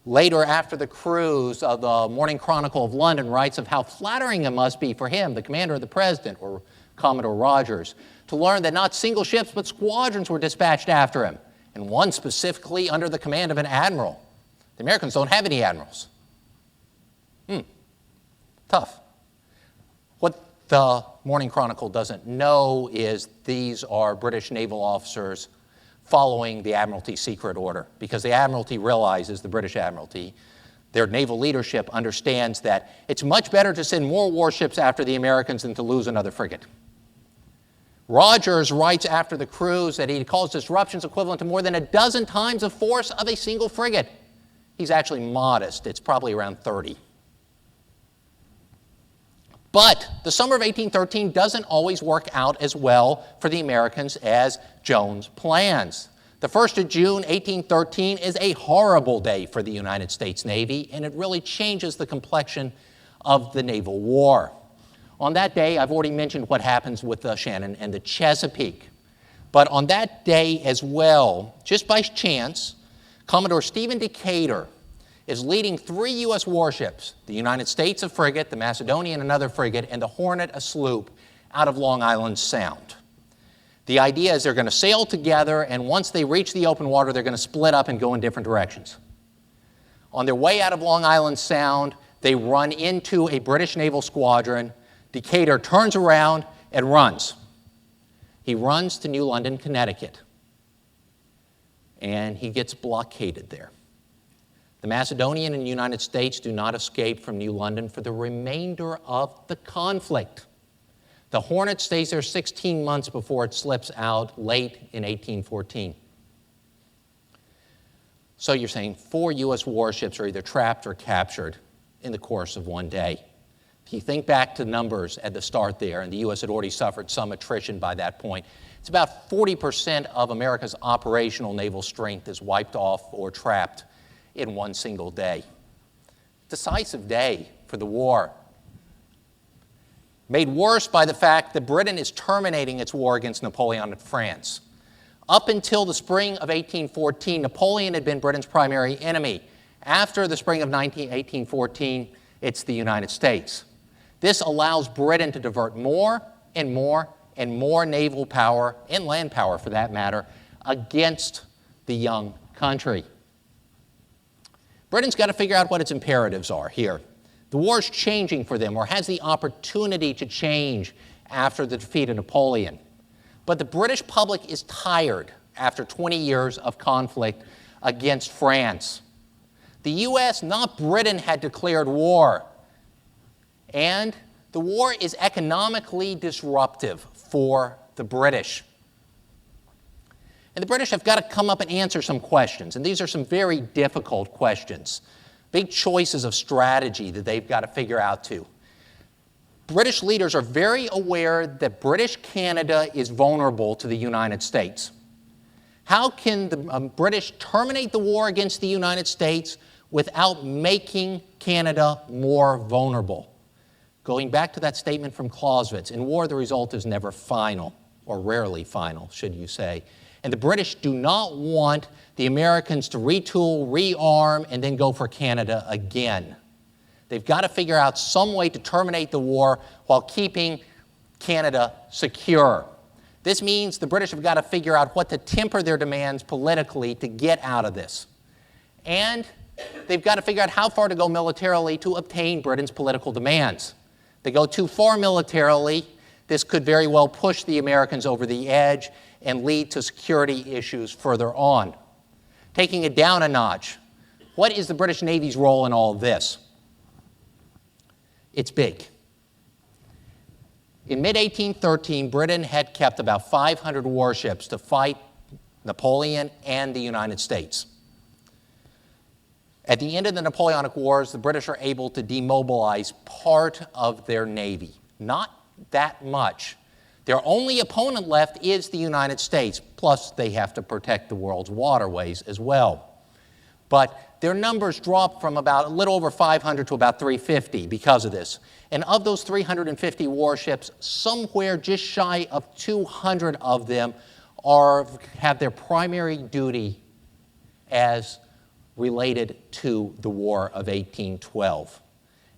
Later, after the cruise, the Morning Chronicle of London writes of how flattering it must be for him, the commander of the President, or Commodore Rogers, to learn that not single ships but squadrons were dispatched after him, and one specifically under the command of an admiral. The Americans don't have any admirals. Tough. What the Morning Chronicle doesn't know is these are British naval officers following the Admiralty secret order, because the Admiralty realizes, the British Admiralty, their naval leadership understands that it's much better to send more warships after the Americans than to lose another frigate. Rogers writes after the cruise that he calls disruptions equivalent to more than a dozen times the force of a single frigate. He's actually modest. It's probably around 30. But the summer of 1813 doesn't always work out as well for the Americans as Jones plans. The 1st of June, 1813 is a horrible day for the United States Navy, and it really changes the complexion of the naval war. On that day, I've already mentioned what happens with the Shannon and the Chesapeake. But on that day as well, just by chance, Commodore Stephen Decatur is leading 3 U.S. warships, the United States a frigate, the Macedonian another frigate, and the Hornet a sloop, out of Long Island Sound. The idea is they're going to sail together, and once they reach the open water, they're going to split up and go in different directions. On their way out of Long Island Sound, they run into a British naval squadron. Decatur turns around and runs. He runs to New London, Connecticut, and he gets blockaded there. The Macedonian and United States do not escape from New London for the remainder of the conflict. The Hornet stays there 16 months before it slips out late in 1814. So you're saying 4 U.S. warships are either trapped or captured in the course of one day. If you think back to numbers at the start there, and the U.S. had already suffered some attrition by that point, it's about 40% of America's operational naval strength is wiped off or trapped in one single day. Decisive day for the war. Made worse by the fact that Britain is terminating its war against Napoleonic France. Up until the spring of 1814, Napoleon had been Britain's primary enemy. After the spring of 1814, it's the United States. This allows Britain to divert more and more and more naval power, and land power for that matter, against the young country. Britain's got to figure out what its imperatives are here. The war's changing for them, or has the opportunity to change after the defeat of Napoleon. But the British public is tired after 20 years of conflict against France. The U.S., not Britain, had declared war. And the war is economically disruptive for the British. And the British have got to come up and answer some questions. And these are some very difficult questions. Big choices of strategy that they've got to figure out too. British leaders are very aware that British Canada is vulnerable to the United States. How can the British terminate the war against the United States without making Canada more vulnerable? Going back to that statement from Clausewitz, in war the result is never final, or rarely final, should you say. And the British do not want the Americans to retool, rearm, and then go for Canada again. They've got to figure out some way to terminate the war while keeping Canada secure. This means the British have got to figure out what to temper their demands politically to get out of this. And they've got to figure out how far to go militarily to obtain Britain's political demands. They go too far militarily, this could very well push the Americans over the edge and lead to security issues further on. Taking it down a notch, what is the British Navy's role in all of this? It's big. In mid-1813, Britain had kept about 500 warships to fight Napoleon and the United States. At the end of the Napoleonic Wars, the British are able to demobilize part of their navy. Not that much. Their only opponent left is the United States, plus they have to protect the world's waterways as well. But their numbers dropped from about a little over 500 to about 350 because of this. And of those 350 warships, somewhere just shy of 200 of them have their primary duty as related to the War of 1812.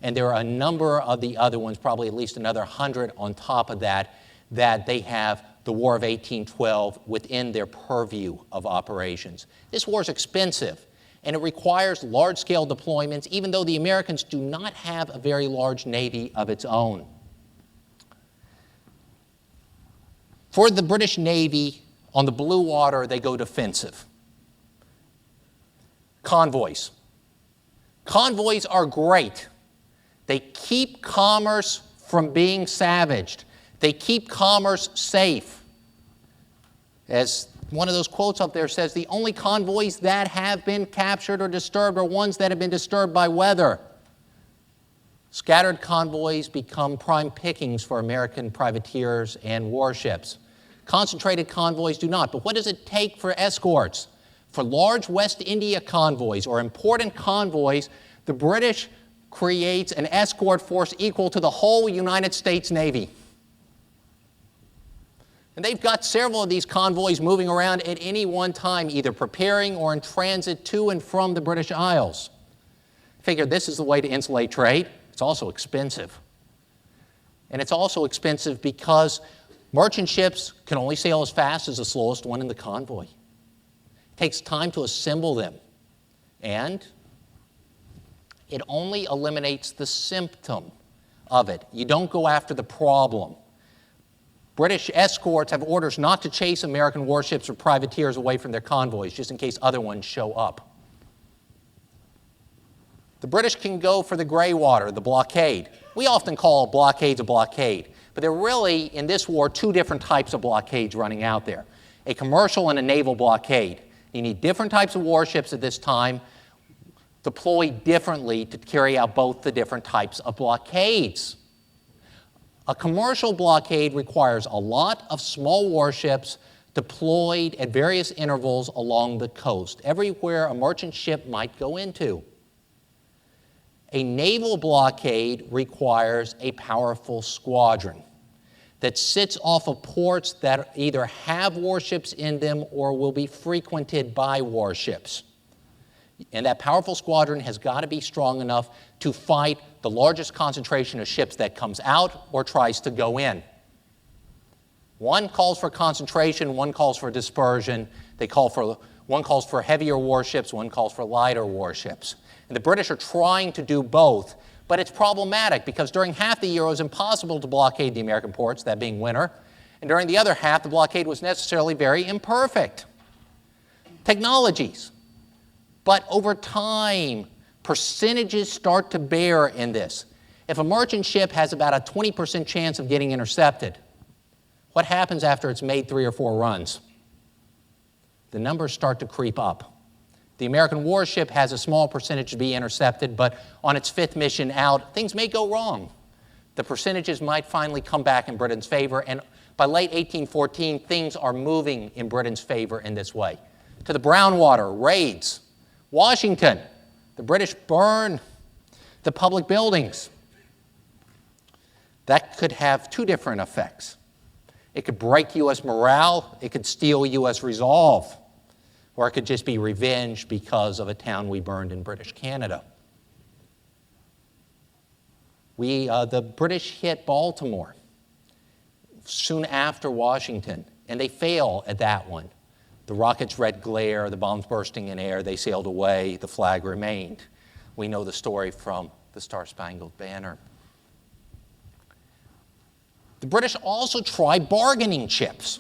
And there are a number of the other ones, probably at least another 100 on top of that, that they have the War of 1812 within their purview of operations. This war is expensive, and it requires large-scale deployments, even though the Americans do not have a very large navy of its own. For the British Navy, on the blue water, they go defensive. Convoys. Convoys are great. They keep commerce from being savaged. They keep commerce safe. As one of those quotes up there says, the only convoys that have been captured or disturbed are ones that have been disturbed by weather. Scattered convoys become prime pickings for American privateers and warships. Concentrated convoys do not. But what does it take for escorts? For large West India convoys or important convoys, the British creates an escort force equal to the whole United States Navy. And they've got several of these convoys moving around at any one time, either preparing or in transit to and from the British Isles. Figure this is the way to insulate trade. It's also expensive. And it's also expensive because merchant ships can only sail as fast as the slowest one in the convoy. It takes time to assemble them. And it only eliminates the symptom of it. You don't go after the problem. British escorts have orders not to chase American warships or privateers away from their convoys, just in case other ones show up. The British can go for the gray water, the blockade. We often call blockades a blockade, but there are really, in this war, two different types of blockades running out there. A commercial and a naval blockade. You need different types of warships at this time, deployed differently to carry out both the different types of blockades. A commercial blockade requires a lot of small warships deployed at various intervals along the coast, everywhere a merchant ship might go into. A naval blockade requires a powerful squadron. that sits off of ports that either have warships in them or will be frequented by warships. And that powerful squadron has got to be strong enough to fight the largest concentration of ships that comes out or tries to go in. One calls for concentration, one calls for dispersion. One calls for heavier warships, one calls for lighter warships. And the British are trying to do both, but it's problematic because during half the year it was impossible to blockade the American ports, that being winter, and during the other half the blockade was necessarily very imperfect. Technologies. But over time, percentages start to bear in this. If a merchant ship has about a 20% chance of getting intercepted, what happens after it's made 3 or 4 runs? The numbers start to creep up. The American warship has a small percentage to be intercepted, but on its 5th mission out, things may go wrong. The percentages might finally come back in Britain's favor, and by late 1814, things are moving in Britain's favor in this way. To the Brownwater, raids. Washington, the British burn the public buildings. That could have 2 different effects. It could break U.S. morale, it could steal U.S. resolve, or it could just be revenge because of a town we burned in British Canada. The British hit Baltimore soon after Washington, and they fail at that one. The rockets' red glare, the bombs bursting in air, they sailed away, the flag remained. We know the story from the Star-Spangled Banner. The British also try bargaining chips.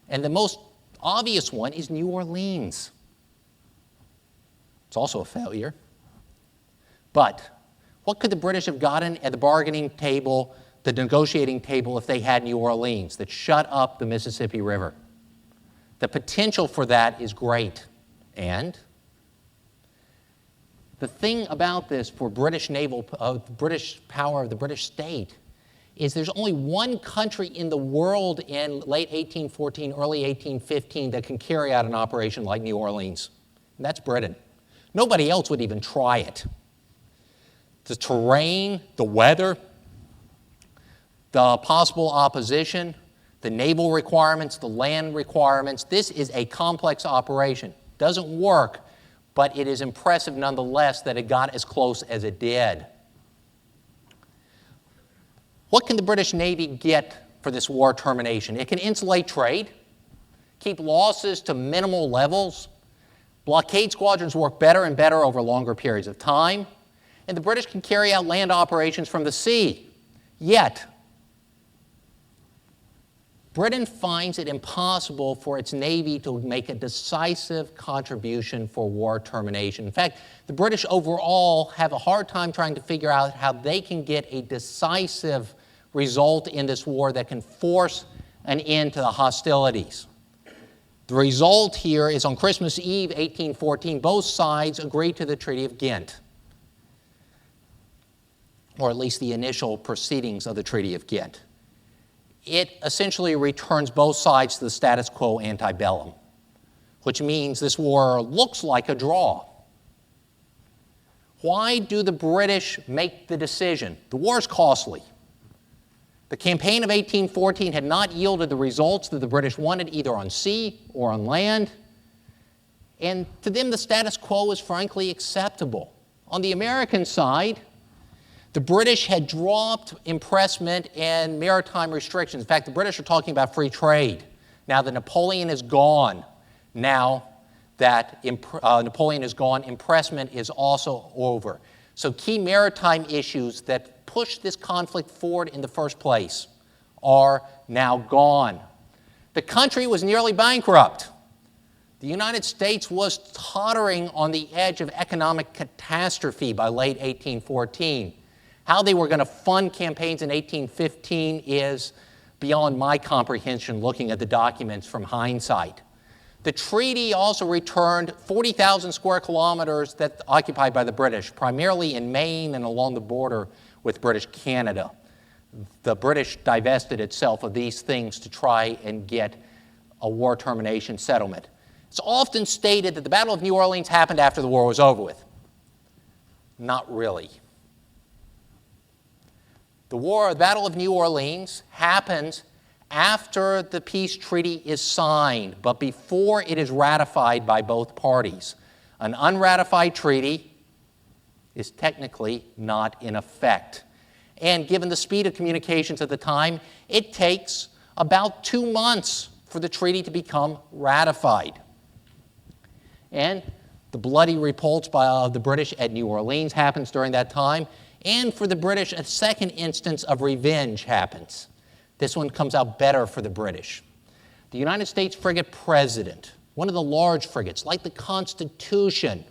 And the most obvious one is New Orleans. It's also a failure. But what could the British have gotten at the bargaining table, the negotiating table, if they had New Orleans that shut up the Mississippi River? The potential for that is great. And the thing about this for British British power of the British state is there's only one country in the world in late 1814, early 1815 that can carry out an operation like New Orleans. And that's Britain. Nobody else would even try it. The terrain, the weather, the possible opposition, the naval requirements, the land requirements. This is a complex operation. Doesn't work, but it is impressive nonetheless that it got as close as it did. What can the British Navy get for this war termination? It can insulate trade, keep losses to minimal levels. Blockade squadrons work better and better over longer periods of time, and the British can carry out land operations from the sea. Yet, Britain finds it impossible for its Navy to make a decisive contribution for war termination. In fact, the British overall have a hard time trying to figure out how they can get a decisive result in this war that can force an end to the hostilities. The result here is on Christmas Eve, 1814, both sides agreed to the Treaty of Ghent, or at least the initial proceedings of the Treaty of Ghent. It essentially returns both sides to the status quo antebellum, which means this war looks like a draw. Why do the British make the decision? The war is costly. The campaign of 1814 had not yielded the results that the British wanted, either on sea or on land. And to them, the status quo is frankly acceptable. On the American side, the British had dropped impressment and maritime restrictions. In fact, the British are talking about free trade. Now that Napoleon is gone, Napoleon is gone, impressment is also over. So key maritime issues that pushed this conflict forward in the first place are now gone. The country was nearly bankrupt. The United States was tottering on the edge of economic catastrophe by late 1814. How they were going to fund campaigns in 1815 is beyond my comprehension looking at the documents from hindsight. The treaty also returned 40,000 square kilometers that occupied by the British, primarily in Maine and along the border with British Canada. The British divested itself of these things to try and get a war termination settlement. It's often stated that the Battle of New Orleans happened after the war was over with. Not really. The Battle of New Orleans happens after the peace treaty is signed, but before it is ratified by both parties. An unratified treaty is technically not in effect. And given the speed of communications at the time, it takes about 2 months for the treaty to become ratified. And the bloody repulse by the British at New Orleans happens during that time. And for the British, a second instance of revenge happens. This one comes out better for the British. The United States frigate President, one of the large frigates, like the Constitution,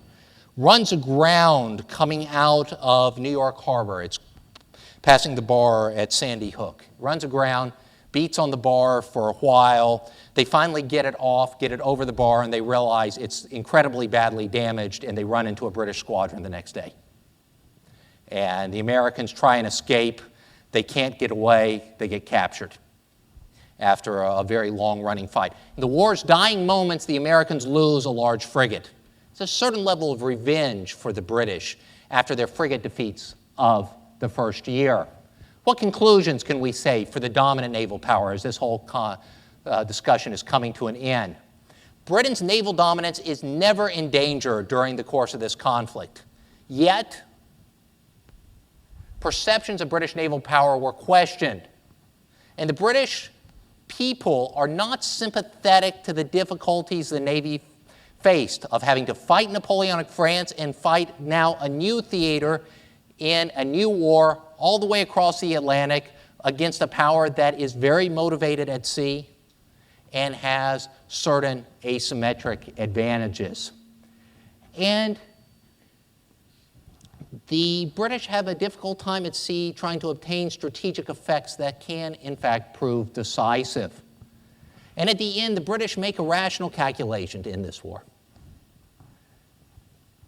runs aground coming out of New York Harbor. It's passing the bar at Sandy Hook. Runs aground, beats on the bar for a while. They finally get it off, get it over the bar, and they realize it's incredibly badly damaged, and they run into a British squadron the next day. And the Americans try and escape. They can't get away. They get captured after a very long-running fight. In the war's dying moments, the Americans lose a large frigate. It's a certain level of revenge for the British after their frigate defeats of the first year. What conclusions can we say for the dominant naval power as this whole discussion is coming to an end? Britain's naval dominance is never in danger during the course of this conflict. Yet, perceptions of British naval power were questioned. And the British people are not sympathetic to the difficulties the Navy faced of having to fight Napoleonic France and fight now a new theater in a new war all the way across the Atlantic against a power that is very motivated at sea and has certain asymmetric advantages. And the British have a difficult time at sea trying to obtain strategic effects that can, in fact, prove decisive. And at the end, the British make a rational calculation to end this war.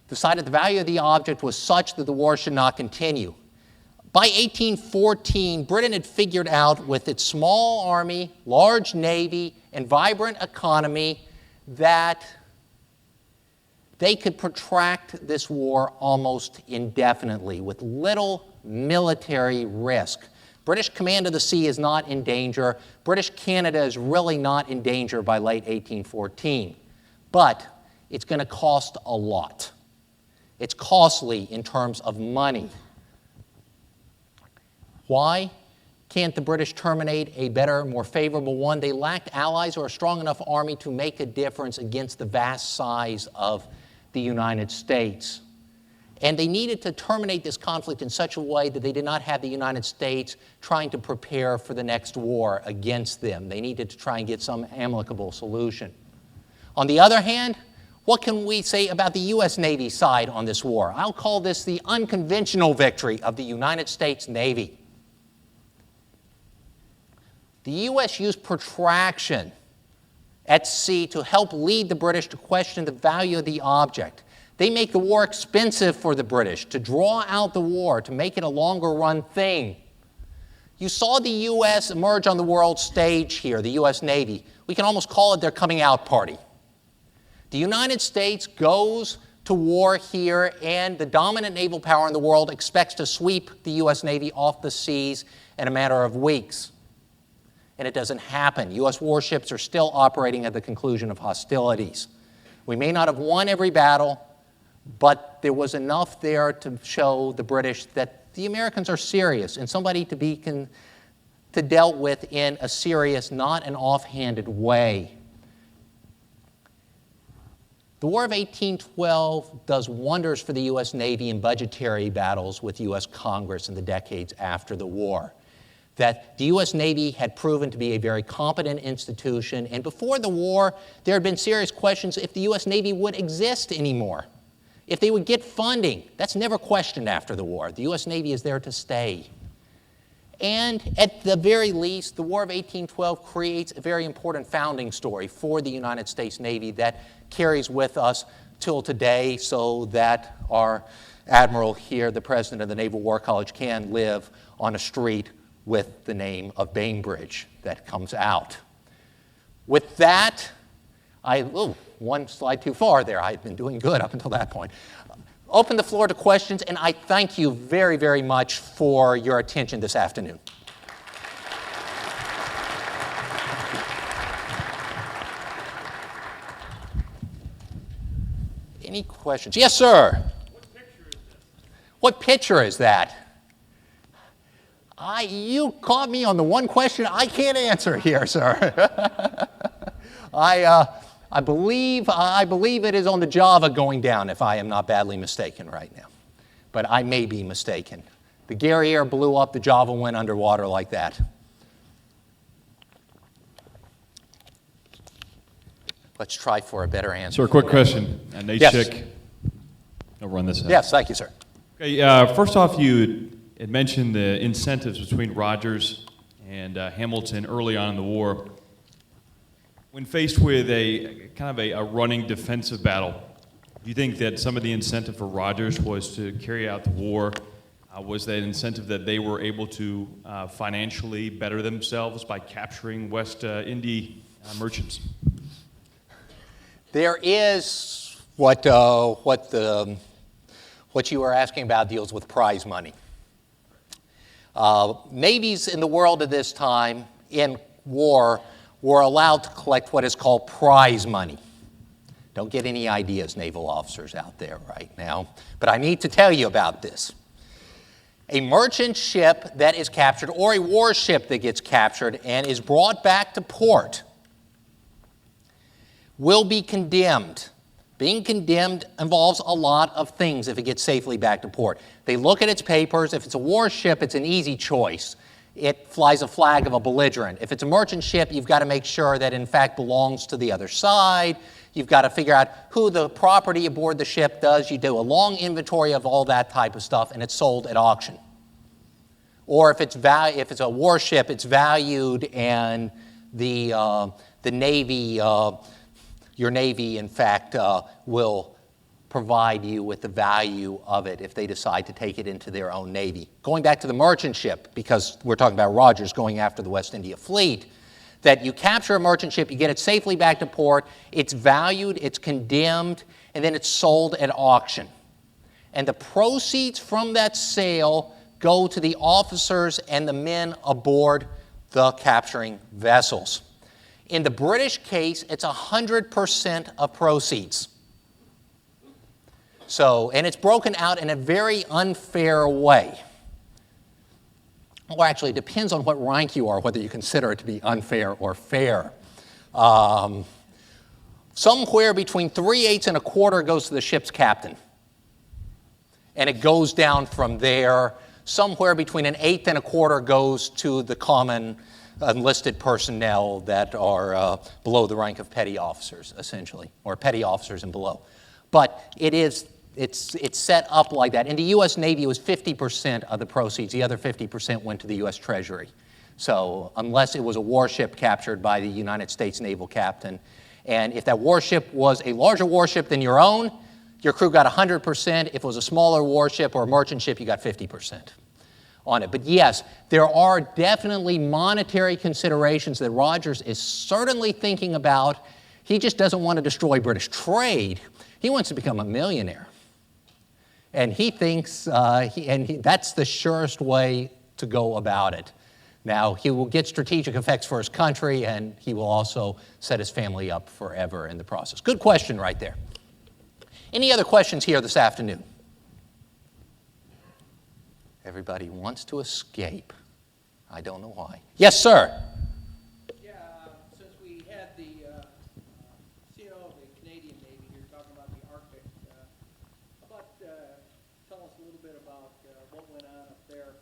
Decided the value of the object was such that the war should not continue. By 1814, Britain had figured out with its small army, large navy, and vibrant economy that they could protract this war almost indefinitely with little military risk. British command of the sea is not in danger. British Canada is really not in danger by late 1814. But it's going to cost a lot. It's costly in terms of money. Why can't the British terminate a better, more favorable one? They lacked allies or a strong enough army to make a difference against the vast size of the United States. And they needed to terminate this conflict in such a way that they did not have the United States trying to prepare for the next war against them. They needed to try and get some amicable solution. On the other hand, what can we say about the U.S. Navy side on this war? I'll call this the unconventional victory of the United States Navy. The U.S. used protraction at sea to help lead the British to question the value of the object. They make the war expensive for the British, to draw out the war, to make it a longer-run thing. You saw the U.S. emerge on the world stage here, the U.S. Navy. We can almost call it their coming-out party. The United States goes to war here, and the dominant naval power in the world expects to sweep the U.S. Navy off the seas in a matter of weeks. And it doesn't happen. U.S. warships are still operating at the conclusion of hostilities. We may not have won every battle, but there was enough there to show the British that the Americans are serious and somebody to be dealt with in a serious, not an offhanded way. The War of 1812 does wonders for the U.S. Navy in budgetary battles with U.S. Congress in the decades after the war. That the U.S. Navy had proven to be a very competent institution, and before the war, there had been serious questions if the U.S. Navy would exist anymore, if they would get funding. That's never questioned after the war. The U.S. Navy is there to stay. And at the very least, the War of 1812 creates a very important founding story for the United States Navy that carries with us till today so that our admiral here, the president of the Naval War College, can live on a street with the name of Bainbridge that comes out. With that, one slide too far there. I had been doing good up until that point. open the floor to questions, and I thank you very, very much for your attention this afternoon. Any questions? Yes, sir. What picture is that? You caught me on the one question I can't answer here, sir. I believe it is on the Java going down, if I am not badly mistaken right now. But I may be mistaken. The Guerriere blew up, the Java went underwater like that. Let's try for a better answer. Sir, quick question. Nate Yes. Schick. I'll run this out. Yes, thank you, sir. Okay, first off, you had mentioned the incentives between Rogers and Hamilton early on in the war. When faced with a kind of a running defensive battle, do you think that some of the incentive for Rogers was to carry out the war? Was that incentive that they were able to financially better themselves by capturing West India merchants? There is what you were asking about deals with prize money. Navies in the world at this time in war were allowed to collect what is called prize money. Don't get any ideas, naval officers out there right now, but I need to tell you about this. A merchant ship that is captured or a warship that gets captured and is brought back to port will be condemned. Being condemned involves a lot of things if it gets safely back to port. They look at its papers. If it's a warship, it's an easy choice. It flies a flag of a belligerent. If it's a merchant ship, you've got to make sure that it in fact belongs to the other side. You've got to figure out who the property aboard the ship does. You do a long inventory of all that type of stuff, and it's sold at auction. Or if it's a warship, it's valued, and the Navy, your Navy, in fact, will provide you with the value of it if they decide to take it into their own Navy. Going back to the merchant ship, because we're talking about Rogers going after the West India fleet, that you capture a merchant ship, you get it safely back to port, it's valued, it's condemned, and then it's sold at auction. And the proceeds from that sale go to the officers and the men aboard the capturing vessels. In the British case, it's 100% of proceeds. So, and it's broken out in a very unfair way. Well, actually, it depends on what rank you are, whether you consider it to be unfair or fair. Somewhere between 3/8 and a quarter goes to the ship's captain. And it goes down from there. Somewhere between 1/8 and a quarter goes to the common enlisted personnel that are below the rank of petty officers, essentially, or petty officers and below. But it's set up like that. In the U.S. Navy, it was 50% of the proceeds. The other 50% went to the U.S. Treasury. So unless it was a warship captured by the United States naval captain, and if that warship was a larger warship than your own, your crew got 100%. If it was a smaller warship or a merchant ship, you got 50% on it. But yes, there are definitely monetary considerations that Rogers is certainly thinking about. He just doesn't want to destroy British trade. He wants to become a millionaire. And he thinks that's the surest way to go about it. Now, he will get strategic effects for his country, and he will also set his family up forever in the process. Good question right there. Any other questions here this afternoon? Everybody wants to escape. I don't know why. Yes, sir. Yeah, since we had the CEO of the Canadian Navy here talking about the Arctic, how about tell us a little bit about what went on up there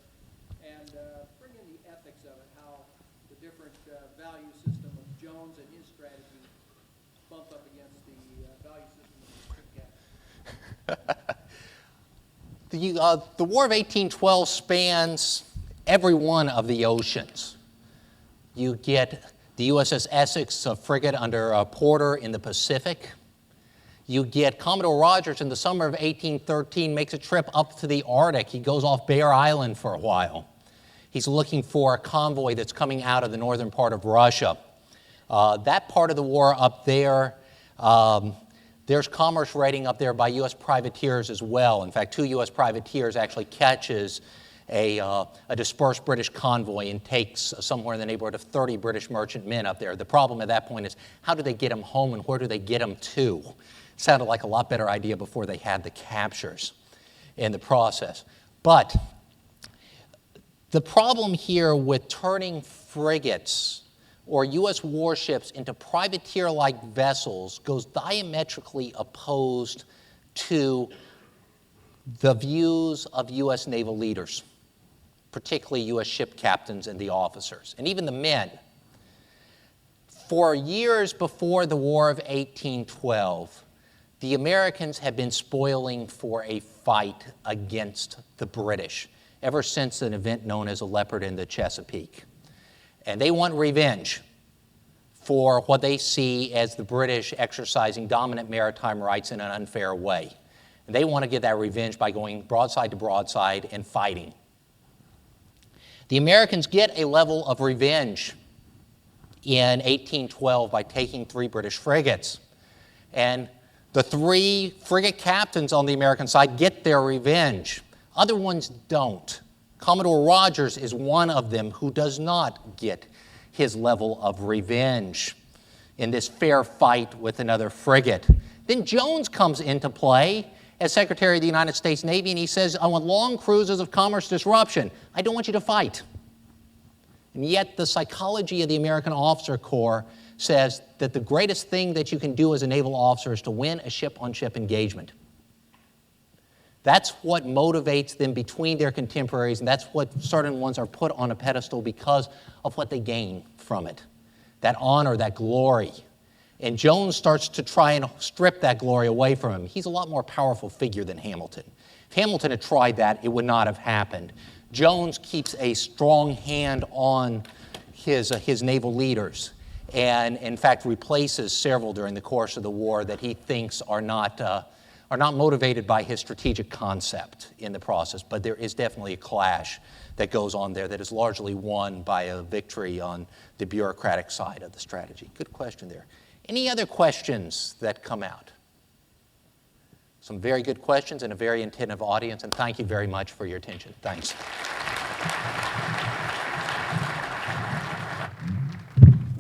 and bring in the ethics of it, how the different value system of Jones and his strategy bump up against the value system of the ship captain. The War of 1812 spans every one of the oceans. You get the USS Essex, a frigate under Porter in the Pacific. You get Commodore Rogers in the summer of 1813 makes a trip up to the Arctic. He goes off Bear Island for a while. He's looking for a convoy that's coming out of the northern part of Russia. That part of the war up there, There's commerce raiding up there by U.S. privateers as well. In fact, 2 U.S. privateers actually catches a dispersed British convoy and takes somewhere in the neighborhood of 30 British merchant men up there. The problem at that point is, how do they get them home and where do they get them to? Sounded like a lot better idea before they had the captures in the process. But the problem here with turning frigates or U.S. warships into privateer-like vessels goes diametrically opposed to the views of U.S. naval leaders, particularly U.S. ship captains and the officers, and even the men. For years before the War of 1812, the Americans had been spoiling for a fight against the British ever since an event known as a leopard in the Chesapeake. And they want revenge for what they see as the British exercising dominant maritime rights in an unfair way. And they want to get that revenge by going broadside to broadside and fighting. The Americans get a level of revenge in 1812 by taking 3 British frigates. And the 3 frigate captains on the American side get their revenge. Other ones don't. Commodore Rogers is one of them who does not get his level of revenge in this fair fight with another frigate. Then Jones comes into play as Secretary of the United States Navy, and he says, I want long cruises of commerce disruption. I don't want you to fight. And yet the psychology of the American officer corps says that the greatest thing that you can do as a naval officer is to win a ship-on-ship engagement. That's what motivates them between their contemporaries, and that's what certain ones are put on a pedestal because of what they gain from it. That honor, that glory. And Jones starts to try and strip that glory away from him. He's a lot more powerful figure than Hamilton. If Hamilton had tried that, it would not have happened. Jones keeps a strong hand on his naval leaders and, in fact, replaces several during the course of the war that he thinks are not motivated by his strategic concept in the process. But there is definitely a clash that goes on there that is largely won by a victory on the bureaucratic side of the strategy. Good question there. Any other questions that come out? Some very good questions and a very attentive audience, and thank you very much for your attention. Thanks.